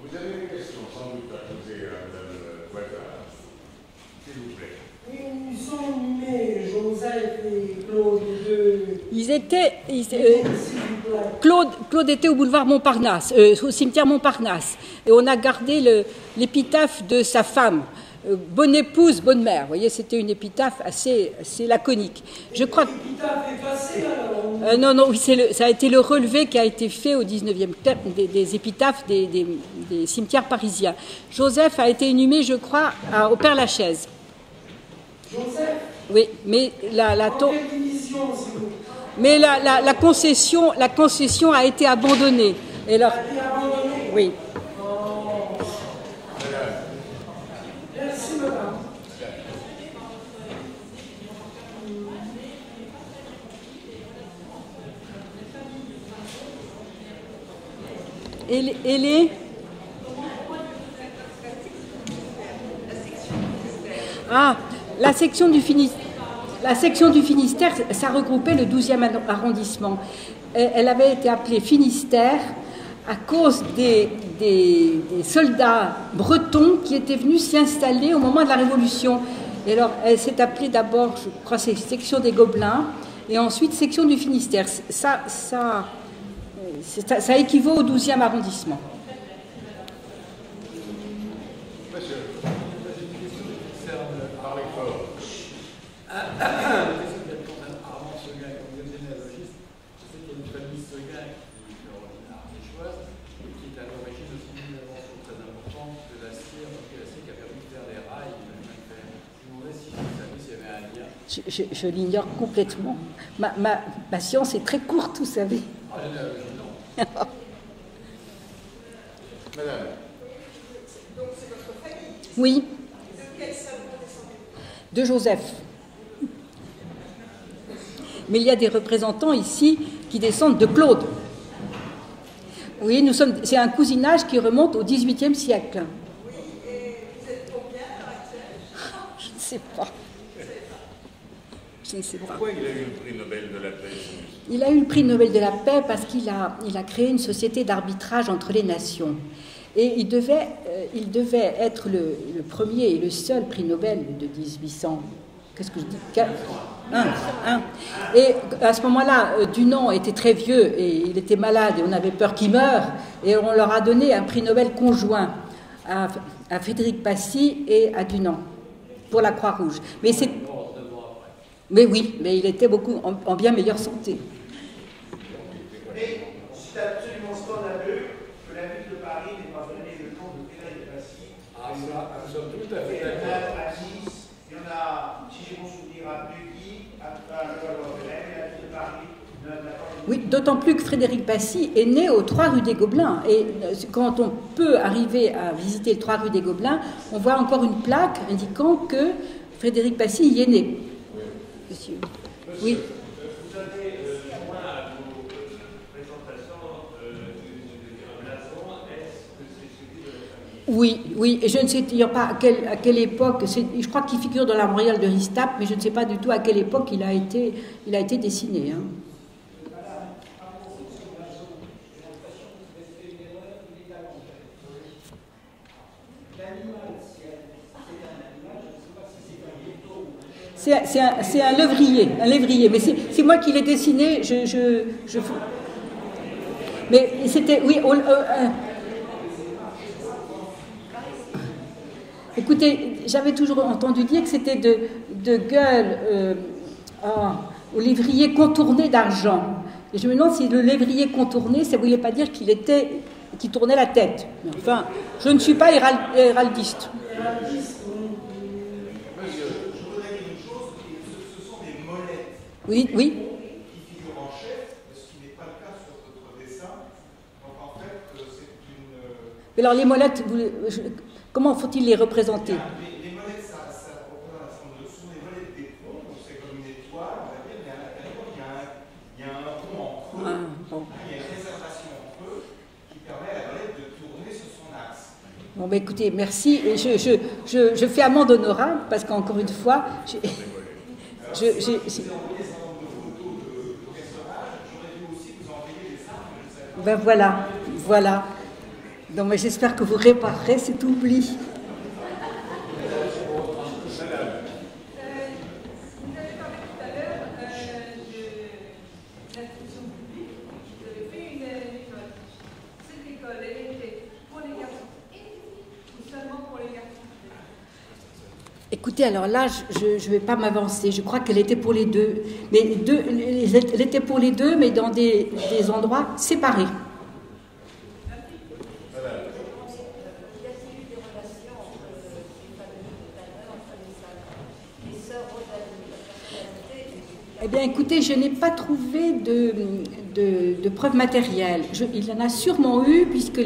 Vous avez des questions sans doute à poser à Mme Ouattara, s'il vous plaît. Ils sont nés, Joseph et Claude, Claude était au boulevard Montparnasse, au cimetière Montparnasse, et on a gardé l'épitaphe de sa femme. Bonne épouse, bonne mère. Vous voyez, c'était une épitaphe assez laconique. Je crois. L'épitaphe est passée alors. Non, oui, ça a été le relevé qui a été fait au 19e des épitaphes des cimetières parisiens. Joseph a été inhumé, je crois, au Père-Lachaise. Joseph. Oui, mais mais la concession a été abandonnée. Et alors, oui. Merci, madame. Et les... Ah, la section du Finistère, ça regroupait le 12e arrondissement. Elle avait été appelée Finistère à cause des soldats bretons qui étaient venus s'y installer au moment de la Révolution. Et alors, elle s'est appelée d'abord, je crois, c'est section des Gobelins, et ensuite section du Finistère. Ça équivaut au 12e arrondissement. Je l'ignore complètement. Ma science est très courte, vous savez. Madame. Donc c'est votre famille. Oui. De quel savon descendez-vous? De Joseph. Mais il y a des représentants ici qui descendent de Claude. Oui, c'est un cousinage qui remonte au XVIIIe siècle. Oui, et vous êtes combien à l'heure actuelle? Je ne sais pas. Je ne sais pas. Pourquoi il a eu le prix Nobel de la paix? Il a eu le prix Nobel de la paix parce qu'il a créé une société d'arbitrage entre les nations. Et il devait être le premier et le seul prix Nobel de 1800. Qu'est-ce que je dis? Et à ce moment-là, Dunant était très vieux et il était malade et on avait peur qu'il meure. Et on leur a donné un prix Nobel conjoint à Frédéric Passy et à Dunant pour la Croix-Rouge. Mais oui, mais il était beaucoup en bien meilleure santé. Mais c'est absolument scandaleux que la ville de Paris n'ait pas donné le nom de Frédéric Passy. Ah, ça, nous sommes tout à fait Il y en d'accord. a à Nice, il y en a, si j'ai mon souvenir, à Neuilly, à Levallois-Perret, mais la ville de Paris n'a pas Oui, d'autant plus que Frédéric Passy est né au 3 rue des Gobelins. Et quand on peut arriver à visiter le 3 rue des Gobelins, on voit encore une plaque indiquant que Frédéric Passy y est né. Monsieur. Oui. Vous avez joint à vos présentations un blason. Est-ce que c'est celui de la famille? Oui, oui, et je ne sais pas à quelle époque, je crois qu'il figure dans la memorial de Ristap, mais je ne sais pas du tout à quelle époque il a été dessiné. Hein. C'est un lévrier, mais c'est moi qui l'ai dessiné, mais c'était, oui, écoutez, j'avais toujours entendu dire que c'était de gueule au lévrier contourné d'argent. Et je me demande si le lévrier contourné, ça ne voulait pas dire qu'il tournait la tête. Mais enfin, je ne suis pas héraldiste. Oui, oui. Qui figure en chef, ce qui n'est pas le cas sur votre dessin. Donc en fait, c'est une. Mais alors les molettes, comment faut-il les représenter? Les molettes, ça représente ce sont des molettes des ponts, donc c'est comme une étoile, on va dire, mais à l'intérieur, il y a un rond en creux. Bon. Il y a une réservation en creux qui permet à la molette de tourner sur son axe. Bon, bah écoutez, merci. Et je fais amende honorable parce qu'encore une fois, ben voilà. Donc, mais j'espère que vous réparerez cet oubli. Vous avez parlé tout à l'heure de l'instruction publique. Vous avez fait une école. Cette école, elle était pour les garçons ou seulement pour les garçons? Écoutez, alors là, je ne vais pas m'avancer. Je crois qu'elle était pour les deux. Mais elle était pour les deux, mais dans des endroits séparés. Eh bien, écoutez, je n'ai pas trouvé de preuves matérielles. Il y en a sûrement eu, puisque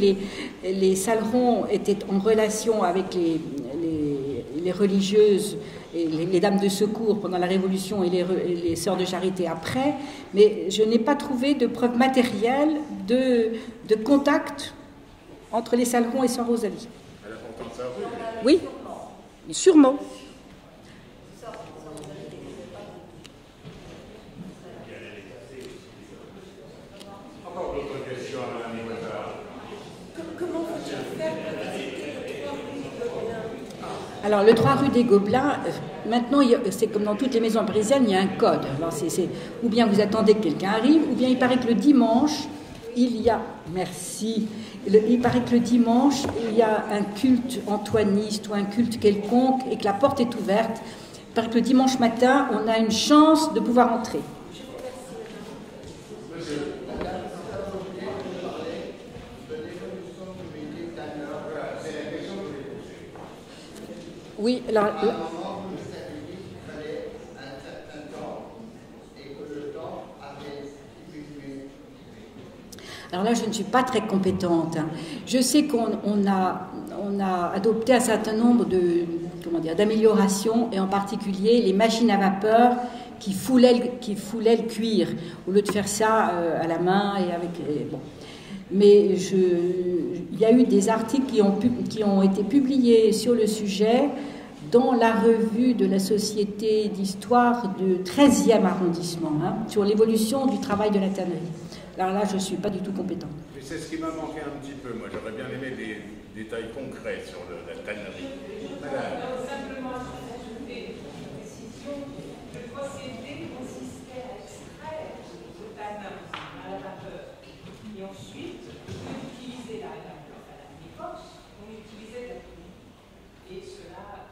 les Saleron étaient en relation avec les religieuses, et les dames de secours pendant la Révolution et les sœurs de charité après, mais je n'ai pas trouvé de preuves matérielles de contact entre les Saleron et Sœur Rosalie. Elle a pourtant ça, oui. Oui, sûrement. Encore d'autres questions à Mme Nicolas? Comment faut-il faire pour visiter le 3 rue des Gobelins? Alors, le 3 rue des Gobelins, maintenant, c'est comme dans toutes les maisons parisiennes, il y a un code. Alors, ou bien vous attendez que quelqu'un arrive, ou bien il paraît que le dimanche, il y a... Merci. Il paraît que le dimanche, il y a un culte antoiniste ou un culte quelconque et que la porte est ouverte. Il paraît que le dimanche matin, on a une chance de pouvoir entrer. Oui, alors... Alors là, je ne suis pas très compétente. Je sais qu'on a adopté un certain nombre d'améliorations, et en particulier les machines à vapeur qui foulaient le cuir, au lieu de faire ça à la main et avec... bon. Mais il y a eu des articles qui ont été publiés sur le sujet dans la revue de la Société d'histoire du 13e arrondissement, sur l'évolution du travail de la tannerie. Alors là, je ne suis pas du tout compétente. Et c'est ce qui m'a manqué un petit peu. Moi, j'aurais bien aimé des détails concrets sur la tannerie. Madame. Simplement ajouter une précision. Le procédé consistait à extraire le tanin à la vapeur. Et ensuite, on utilisait l'époque, on utilisait la pluie. Et cela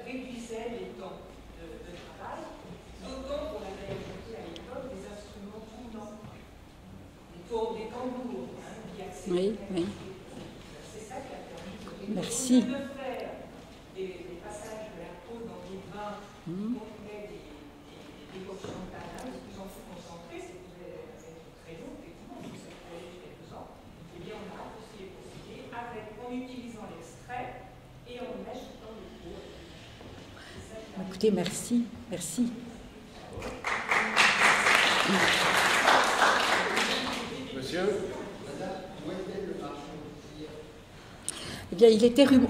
réduisait les temps de travail, d'autant qu'on avait ajouté à l'époque des instruments tournants, des tambours qui accédaient. Oui. C'est ça qui a permis Merci. de faire des passages de la peau dans des vins qui contenaient des portions de tanin. écoutez, merci, merci. Monsieur? Eh bien,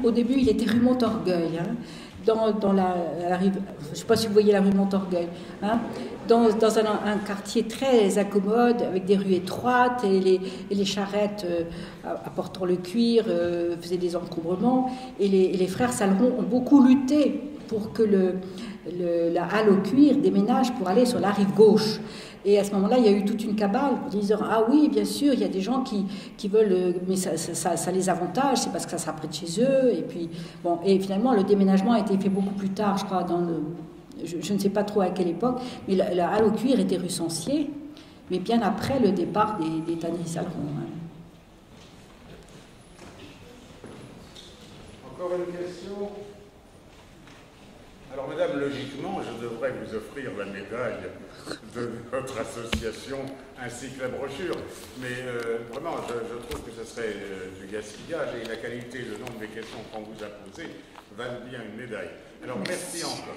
au début, il était rue Montorgueil, hein, dans la rive, je ne sais pas si vous voyez la rue Montorgueil, hein, dans un quartier très incommode, avec des rues étroites, et les charrettes apportant le cuir faisaient des encombrements, et les frères Saleron ont beaucoup lutté pour que la halle au cuir déménage pour aller sur la rive gauche. Et à ce moment-là, il y a eu toute une cabale en disant « Ah oui, bien sûr, il y a des gens qui veulent, mais ça les avantage, c'est parce que ça sera près de chez eux. » Et puis, bon, et finalement, le déménagement a été fait beaucoup plus tard, je crois, je ne sais pas trop à quelle époque, mais la halle au cuir était rue Sancier, mais bien après le départ des tanneries Saleron. Hein. Encore une question? Alors, madame, logiquement, je devrais vous offrir la médaille de votre association ainsi que la brochure. Mais vraiment, je trouve que ce serait du gaspillage et la qualité, le nombre des questions qu'on vous a posées valent bien une médaille. Alors, merci encore.